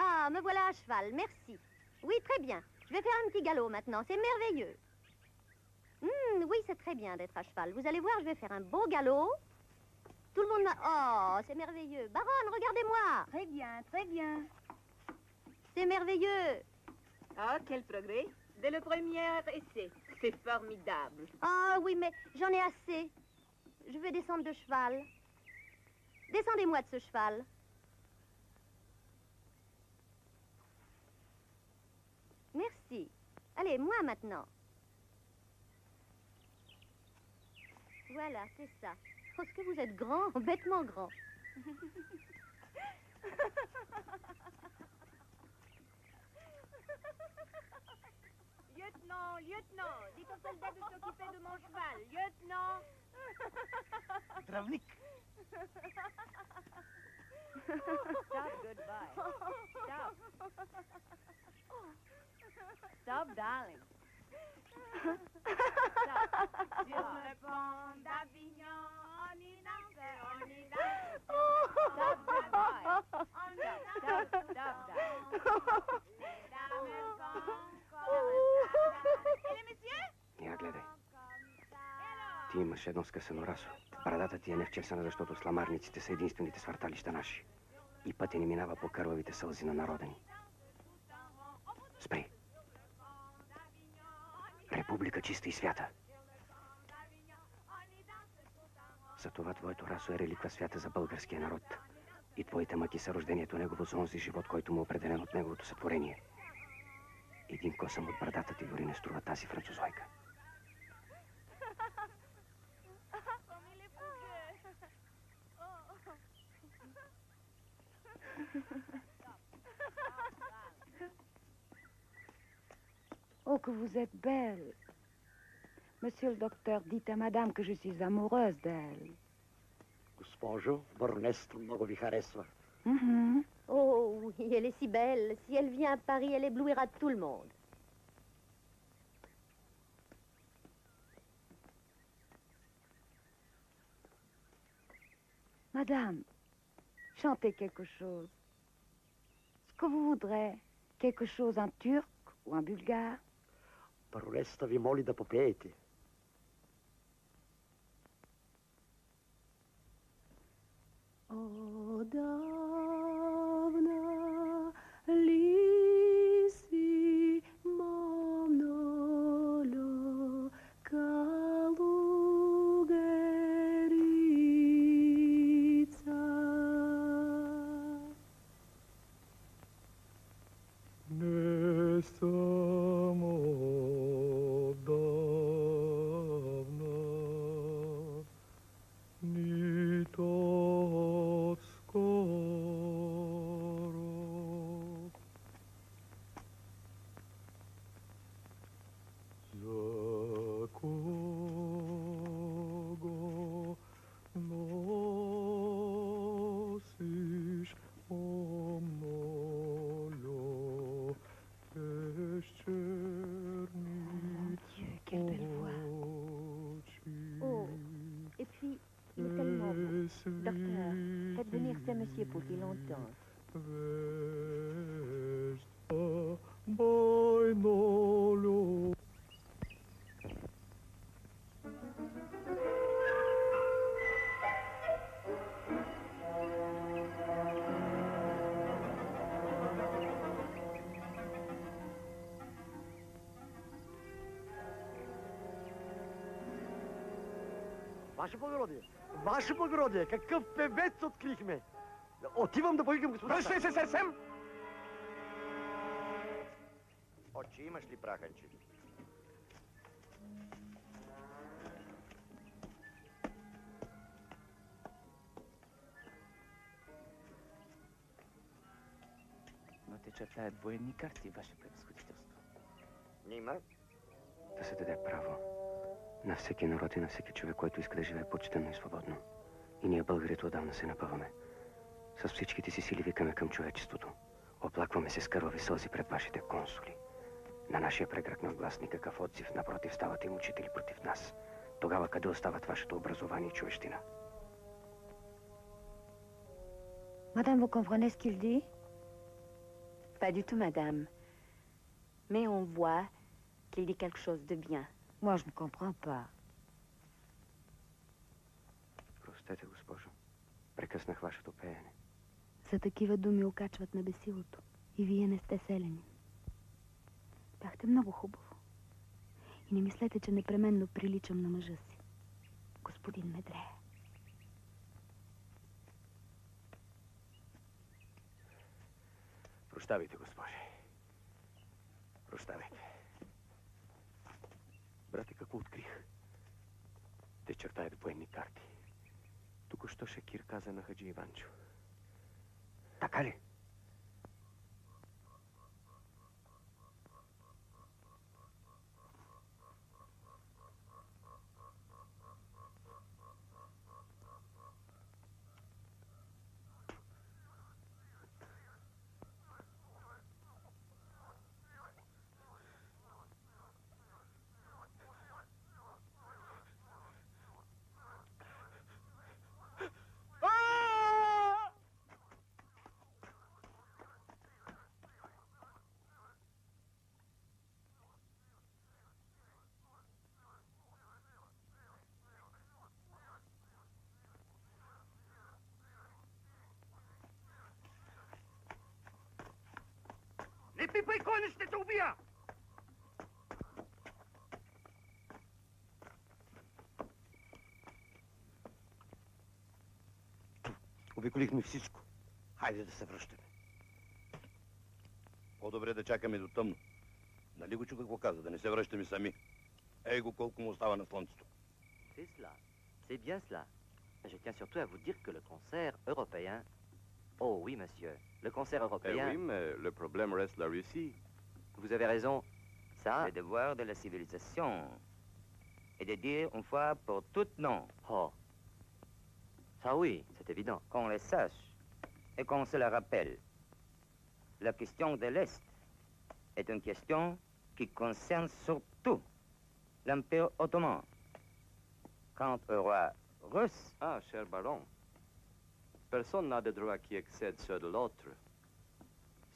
Ah, me voilà à cheval, merci. Oui, très bien. Je vais faire un petit galop maintenant, c'est merveilleux. Oui, c'est très bien d'être à cheval. Vous allez voir, je vais faire un beau galop. Tout le monde m'a... Oh, c'est merveilleux. Baronne, regardez-moi. Très bien, très bien. C'est merveilleux. Ah, quel progrès. Dès le premier essai. C'est formidable. Ah oui, mais j'en ai assez. Je veux descendre de cheval. Descendez-moi de ce cheval. Merci. Allez, moi maintenant. Voilà, c'est ça. Oh, ce que vous êtes grand, bêtement grand. Lieutenant, lieutenant, dites au soldat de s'occuper de mon cheval. Lieutenant. Travnik. Stop, goodbye. Stop. Stop, darling. Stop. Sur le pont d'Avignon, on y danse, on y danse. Stop, goodbye. Stop, stop, darling. Les dames font comme Et les messieurs? Я гледай. Ти имаш едно скъсано расо. Брадата ти е невчесана, защото сламарниците са единствените свърталища наши. И пътя ни минава по кървавите сълзи на народа ни. Спри. Република чиста и свята. Затова твоето расо е реликва свята за българския народ. И твоите мъки са рождението негово за онзи живот, който му е определен от неговото сътворение. Един косъм от брадата ти дори не струва тази французойка. Oh, que vous êtes belle. Monsieur le docteur, dites à madame que je suis amoureuse d'elle. Госпожо, баронесто много ви харесва. Oh oui, elle est si belle. Si elle vient à Paris, elle éblouira tout le monde. Madame, chantez quelque chose. Ce que vous voudrez. Quelque chose en turc ou en bulgare. Баронеста ви моли да попеете. Odavna lisi mamnolo kalugerica. Не само давна, нито отскоро, за кого носиш, о молю, Quelle belle voix. Oh, et puis, il est tellement beau. Docteur, faites venir ce monsieur pour qu'il l'entende. Ваше благородие! Ваше благородие! Какъв певец открихме! Отивам да повикам господа. Връщай се съвсем! Очи имаш ли, праханче? чертаят военни карти, ваше превъзходителство. Нима? Да се даде право на всеки народ и на всеки човек, който иска да живее почтено и свободно. И ние, българите, отдавна се напъваме. С всичките си сили викаме към човечеството. Оплакваме се с кървави сълзи пред вашите консули. На нашия прегръкнал глас никакъв отзив. Напротив, стават им учители против нас. Тогава къде остават вашето образование и човещина? Madame, vous comprenez ce qu'il dit? Pas du tout, madame. Mais on voit qu'il dit quelque chose de bien. Moi, je ne comprends pas. Простете, госпожо. Прекъснах вашето пеене. За такива думи окачват на бесилото. И вие не сте селени. Бяхте много хубаво. И не мислете, че непременно приличам на мъжа си. Господин Медрея. Прощавайте, госпожи. Прощавайте. Брате, какво открих? Те чертаят военни карти. Току-що Шакир каза на Хаджи Иванчо. Така ли? Не пипай коня, ще те убия! Обиколихме всичко. Хайде да се връщаме. По-добре да чакаме до тъмно. Нали го чу какво каза? Да не се връщаме сами. Ей го колко му остава на слънцето. C'est cela. C'est bien cela. Je tiens surtout à vous dire que le concert européen... Oh oui, monsieur. Le concert européen... Eh oui, mais le problème reste la Russie. Vous avez raison. Ça... Le devoir de la civilisation est de dire une fois pour toutes non. Oh. Ça oui, c'est évident. Qu'on le sache et qu'on se le rappelle. La question de l'Est est une question qui concerne surtout l'Empire ottoman. Quant au roi russe... Ah, cher baron, personne n'a de droit qui excède ceux de l'autre.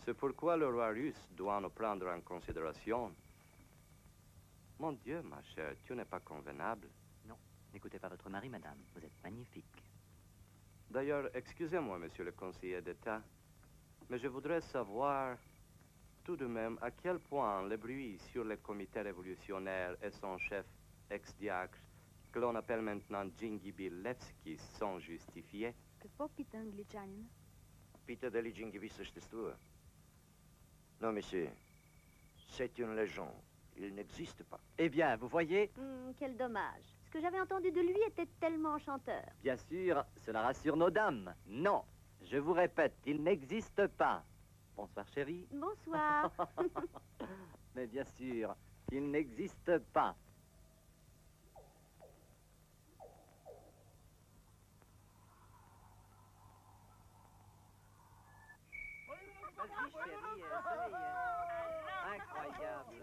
C'est pourquoi le roi russe doit nous prendre en considération. Mon Dieu, ma chère, tu n'es pas convenable. Non, n'écoutez pas votre mari, madame. Vous êtes magnifique. D'ailleurs, excusez-moi, monsieur le conseiller d'État, mais je voudrais savoir tout de même à quel point le bruit sur le comité révolutionnaire et son chef ex-diacre, que l'on appelle maintenant Djingibi Levski, sont justifiés. Какво пита англичанина? Пита дали Джингиби съществува. Non, monsieur, c'est une légende. Il n'existe pas. Eh bien, vous voyez... Quel dommage. Ce que j'avais entendu de lui était tellement enchanteur. Bien sûr, cela rassure nos dames. Non, je vous répète, il n'existe pas. Bonsoir, chérie. Bonsoir. Mais bien sûr, il n'existe pas. Vas-y, chérie, essaye. Incroyable.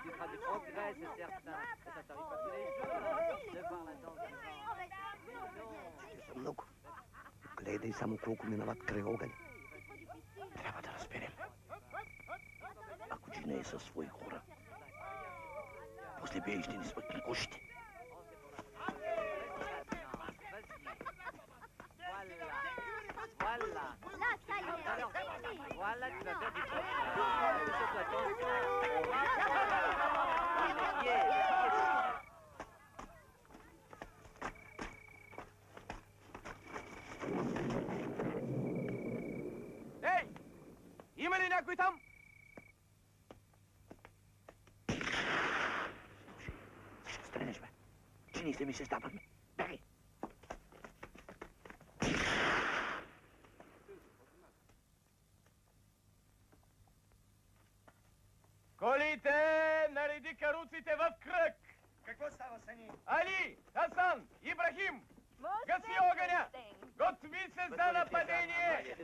Tu feras du progrès, c'est certain. Et ça t'arrive pas tous les jours de voir la danse. Много. Гледай само колко минават край огъня. Трябва да разберем. Ако Джина е със свои хора, после бие ще ни смъкне кошите. Voilà. Là, ça y est. Alors, voilà, tu vas faire du Ей! Има ли някой там? Ще странеш, бе. Чините ми се стапат. Бягай. кръг! Какво става, Сани? Али, Хасан, Ибрахим! Гаси огъня! Готви се за нападение!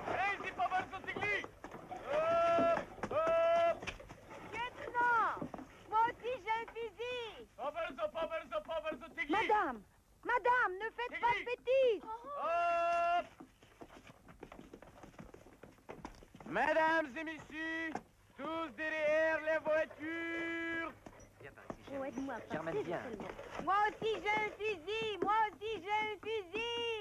Рейзи по-бързо тигли! Lieutenant! Moi aussi j'ai un fusil! По-бързо тигли! Madame, ne faites pas de bêtises! Mesdames et messieurs, tous derrière les voitures! Oh, aide-moi, Germaine, viens. Moi aussi j'ai un fusil! Moi aussi j'ai un fusil!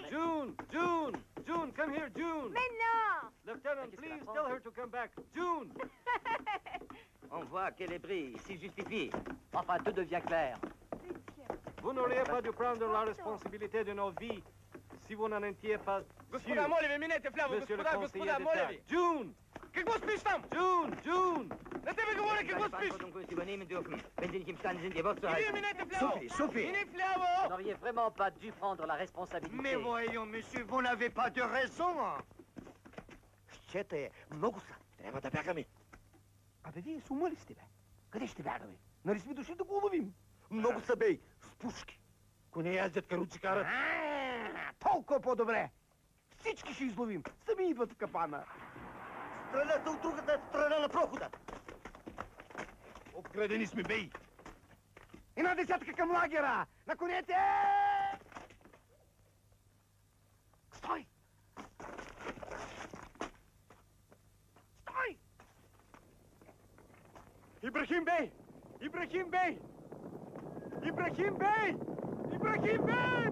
June, come here, June. Mais non! Lieutenant, please tell her to come back. June! On voit qu'elle est prise, si justifiée. Enfin, tout devient clair. Vous n'auriez pas dû prendre la responsabilité de nos vies si vous n'en étiez pas sûr. Господа, моля ви, минете вляво, господа, моля ви! June! Какво спиш там? June! На тебе говоря, какво спиш? И вие минете вляво! Sophie! Мини вляво! Vous n'auriez vraiment pas dû prendre la responsabilité. Mais voyons, monsieur, vous n'avez pas de raison. Щете, много са. Трябва да бягаме. Абе, вие с ума ли сте, бе? Къде ще бягаме? Нали сме дошли да го уловим? Много са, бей, с пушки. Ако не яздят каруци карат. Толкова по-добре. Всички ще изловим. Сами идват в капана. Стрелете от другата страна на прохода. Обкрадени сме, бей. Една десятка към лагера. На конете! Стой! Стой! Ибрахим бей! Ибрахим бей! Ибрахим бей! Ибрахим бей!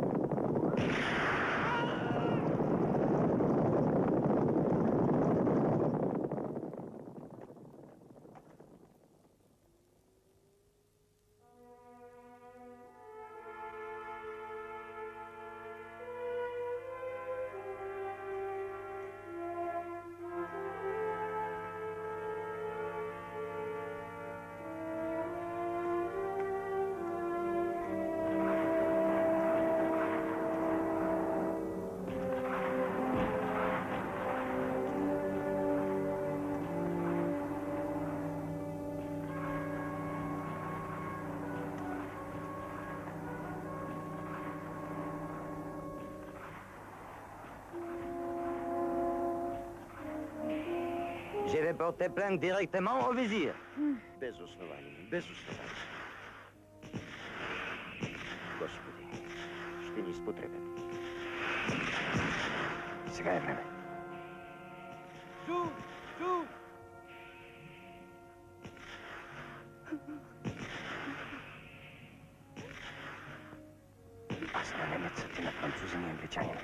Je vais porter plainte directement au vizir. Без основания, без основания. Господи, ще ни изпотребят. Сега е време. June! Аз на немеца, ти на французин и англичанин.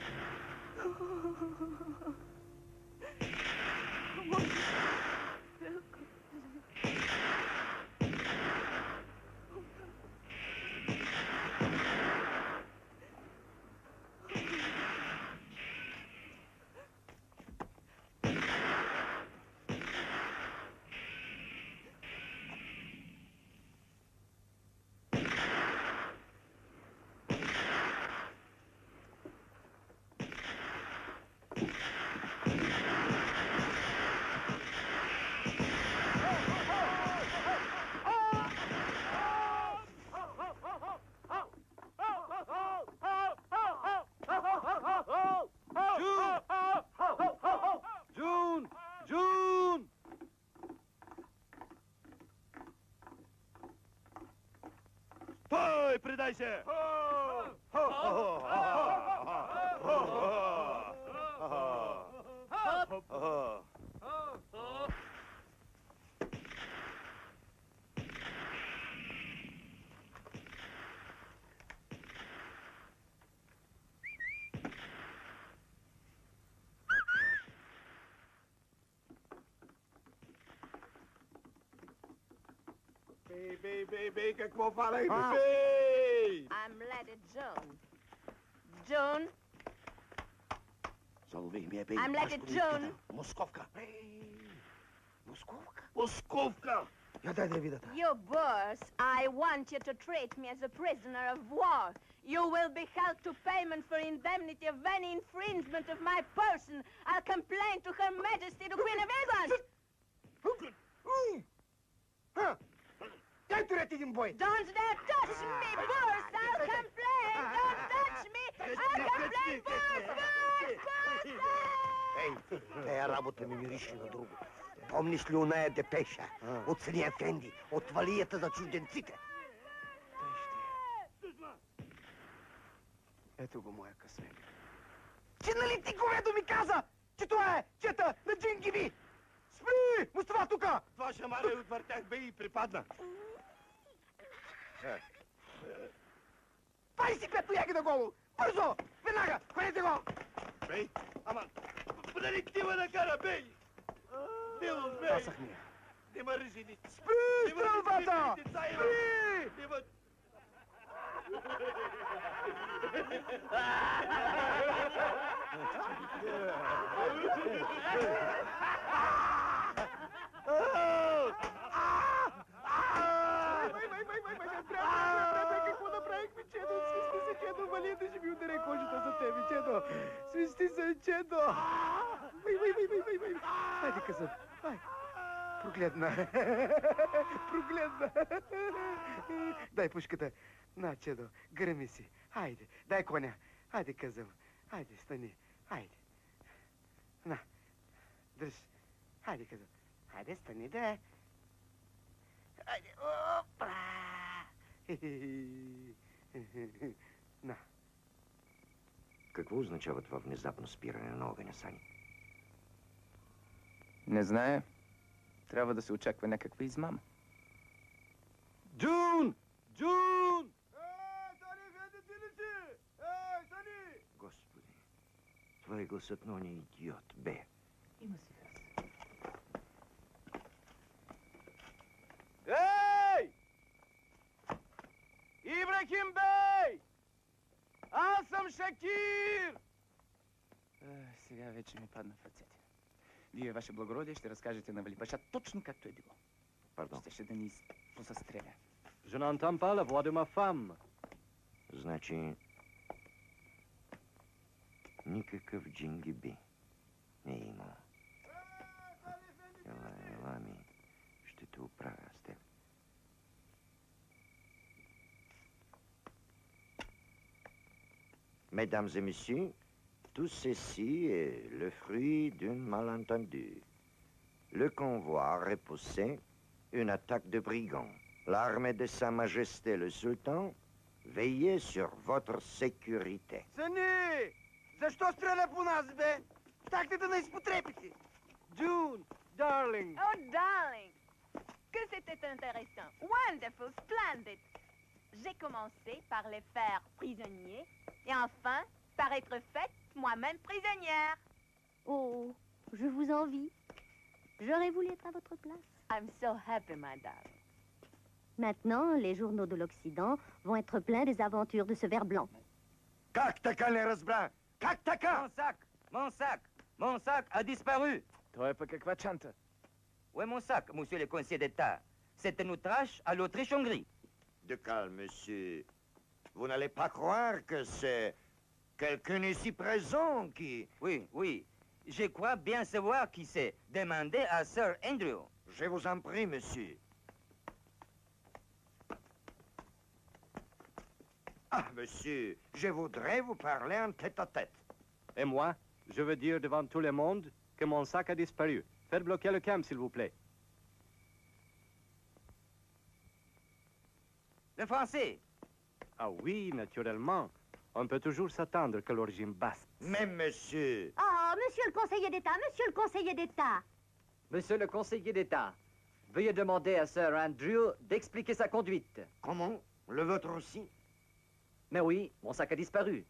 June! Стой, предай се! Бей, какво фалай, бей! I'm Lady Joan. Joan? Залови ми, бей. I'm Lady Joan. Московка. Московка! Я дай да видя. You boss, I want you to treat me as a prisoner of war. You will be held to payment for indemnity of any infringement of my person. I'll complain to Her Majesty, the Queen of England. един бой. Don't dare touch me, Bourse! I'll complain! Don't touch me! I'll complain, Bourse! Ей, тая работа ми мирише на друго. Помниш ли оная депеша от Сани Ефенди, от валията за чужденците? Ето го моя късмет. Че нали ти говедо ми каза, че това е чета на Джингиби? Спри! Мустафа тука! Това шамара и отвъртях бе и припадна. 25 ягода голо! Бързо! Веднага! Хванете го! Бей, ама... Бъдали тива да кара, бей! Милост, бей! Пасах ми я. Нема режени. Спри, стрелбата! Спри! Нема... Какво направихме, Чедо? Свисти се, Чедо, валията ще ми ударе кожата за тебе, Чедо. Свисти се, Чедо. Хайде, късъм, ай. Прогледна. Прогледна. Дай пушката. На, Чедо, гръми си. Хайде, дай коня. Хайде, къзъм. Хайде, стани. Хайде. На, дръж. Хайде, къзъм. Хайде, стани, да. Хайде, опа! На. Какво означава това внезапно спиране на огъня, Сани? Не знае. Трябва да се очаква някаква измама. Джун! Джун! Господи, това е гласът на ония идиот, бе. Има си газ. Ей! Ибрахим бей! Аз съм Шакир! Сега вече ми падна в ръцете. Вие, ваше благородие, ще разкажете на Валипаша точно както е било. Пардон. Щеше да ни посъстреля. Je n'entends pas la voix de ma femme. Значи... никакъв Джингиби не е имал. Ела ми, ще те оправя с теб. Mesdames et messieurs, tout ceci est le fruit d'un malentendu. Le convoi a repoussé une attaque de brigands. L'armée de Sa Majesté le Sultan veillait sur votre sécurité. Сани! Защо стреля по нас, бе? Тактите на изпотребите! June, darling! Oh, darling! Que c'était intéressant! Wonderful, splendid! J'ai commencé par les faire prisonniers et enfin par être faite moi-même prisonnière. Oh, je vous envie. J'aurais voulu être à votre place. I'm so happy, madame. Maintenant, les journaux de l'Occident vont être pleins des aventures de ce ver blanc. Как така не разбра? Как така? Mon sac a disparu. Той е пък каква чанта? Où est mon sac, monsieur le conseiller d'État? C'est un outrage à l'Autriche-Hongrie. De calme, monsieur. Vous n'allez pas croire que c'est quelqu'un ici présent qui... Oui. Je crois bien savoir qui c'est. Demandez à Sir Andrew. Je vous en prie, monsieur. Ah, monsieur, je voudrais vous parler en tête-à-tête. Et moi, je veux dire devant tout le monde que mon sac a disparu. Faites bloquer le camp, s'il vous plaît. Le français. Ah oui, naturellement. On peut toujours s'attendre que l'origine basse. Mais monsieur... Oh, monsieur le conseiller d'État, monsieur le conseiller d'État. Monsieur le conseiller d'État, veuillez demander à Sir Andrew d'expliquer sa conduite. Comment? Le vôtre aussi? Mais oui, mon sac a disparu.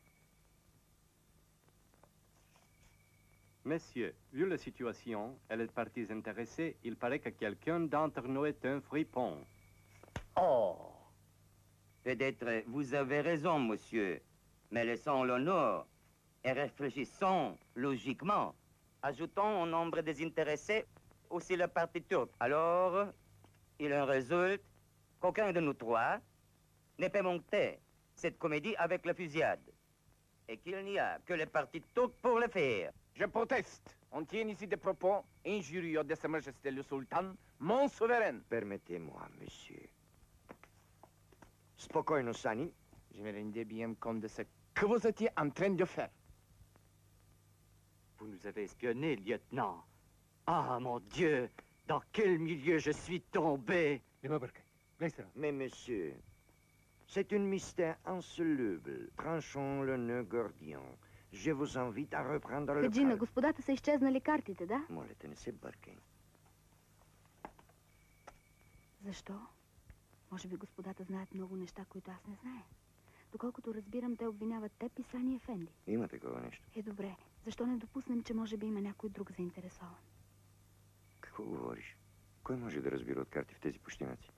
Messieurs, vu la situation et les parties intéressées, il paraît que quelqu'un d'entre nous est un fripon. Oh! Peut-être vous avez raison, monsieur. Mais laissons l'honneur et réfléchissons logiquement. Ajoutons au nombre des intéressés aussi le parti turc. Alors, il en résulte qu'aucun de nous trois ne peut monter cette comédie avec la fusillade. Et qu'il n'y a que le parti turc pour le faire. Je proteste. On tient ici des propos injurieux de Sa Majesté le Sultan, mon souverain. Permettez-moi, monsieur. Spokojno, Sani. Je me rendais bien compte de ce que vous étiez en train de faire. Vous nous avez espionnés, lieutenant. Ah, mon Dieu, dans quel milieu je suis tombé. Mais monsieur, c'est un mystère insoluble. Tranchons le nœud gordien. Je vous invite à reprendre le Хаджина, calme. господата са изчезнали картите, да? Моля те, не се бъркай. Защо? Може би господата знаят много неща, които аз не знае. Доколкото разбирам, те обвиняват теб и Сани Ефенди. Има такова нещо. Е, добре. Защо не допуснем, че може би има някой друг заинтересован? Какво говориш? Кой може да разбира от карти в тези пущинаци?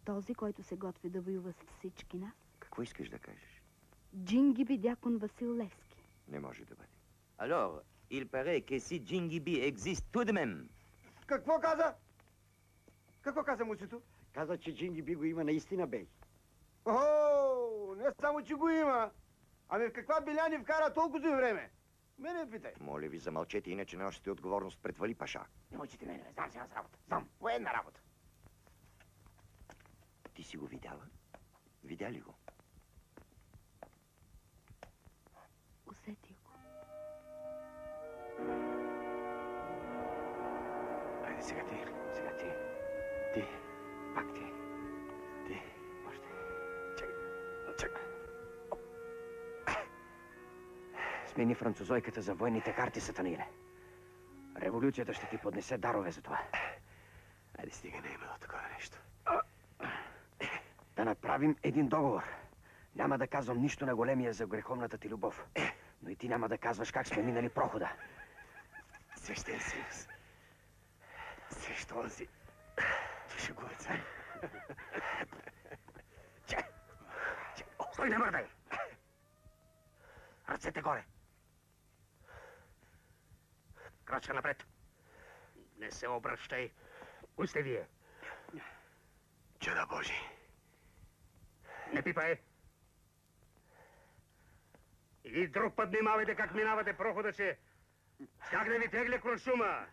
Този, който се готви да воюва с всички нас? Какво искаш да кажеш? Джингиби дякон Васил Левски. Не може да бъде. Alors, il paraît que si Jingibi existe tout de même. Какво каза? Какво каза мусито? Каза, че Джинги го има наистина, бей. О, не само, че го има. Ами в каква биля ни вкара толкова време? Мене питай. Моля ви, замълчете, иначе носите отговорност пред Вали Паша. Не мълчите мене, бе. Знам сега за работа. Знам. Военна работа. Ти си го видяла? Видя ли го? Усетих го. Айде сега ти. Сега ти. Ти. Пак ти. Ти. Още. Чакай. Чакай. Смени французойката за военните карти, сатаниле. Революцията ще ти поднесе дарове за това. Айде стига, не е имало такова нещо. Да направим един договор. Няма да казвам нищо на големия за греховната ти любов. Но и ти няма да казваш как сме минали прохода. Свещен съюз. Срещу онзи душегубеца. Стой, не мърдай! Ръцете горе! Крачка напред! Не се обръщай! Пусте вие! Чудо Божи! Не пипай! И друг път внимавайте как минавате прохода, че щях да ви тегля куршума!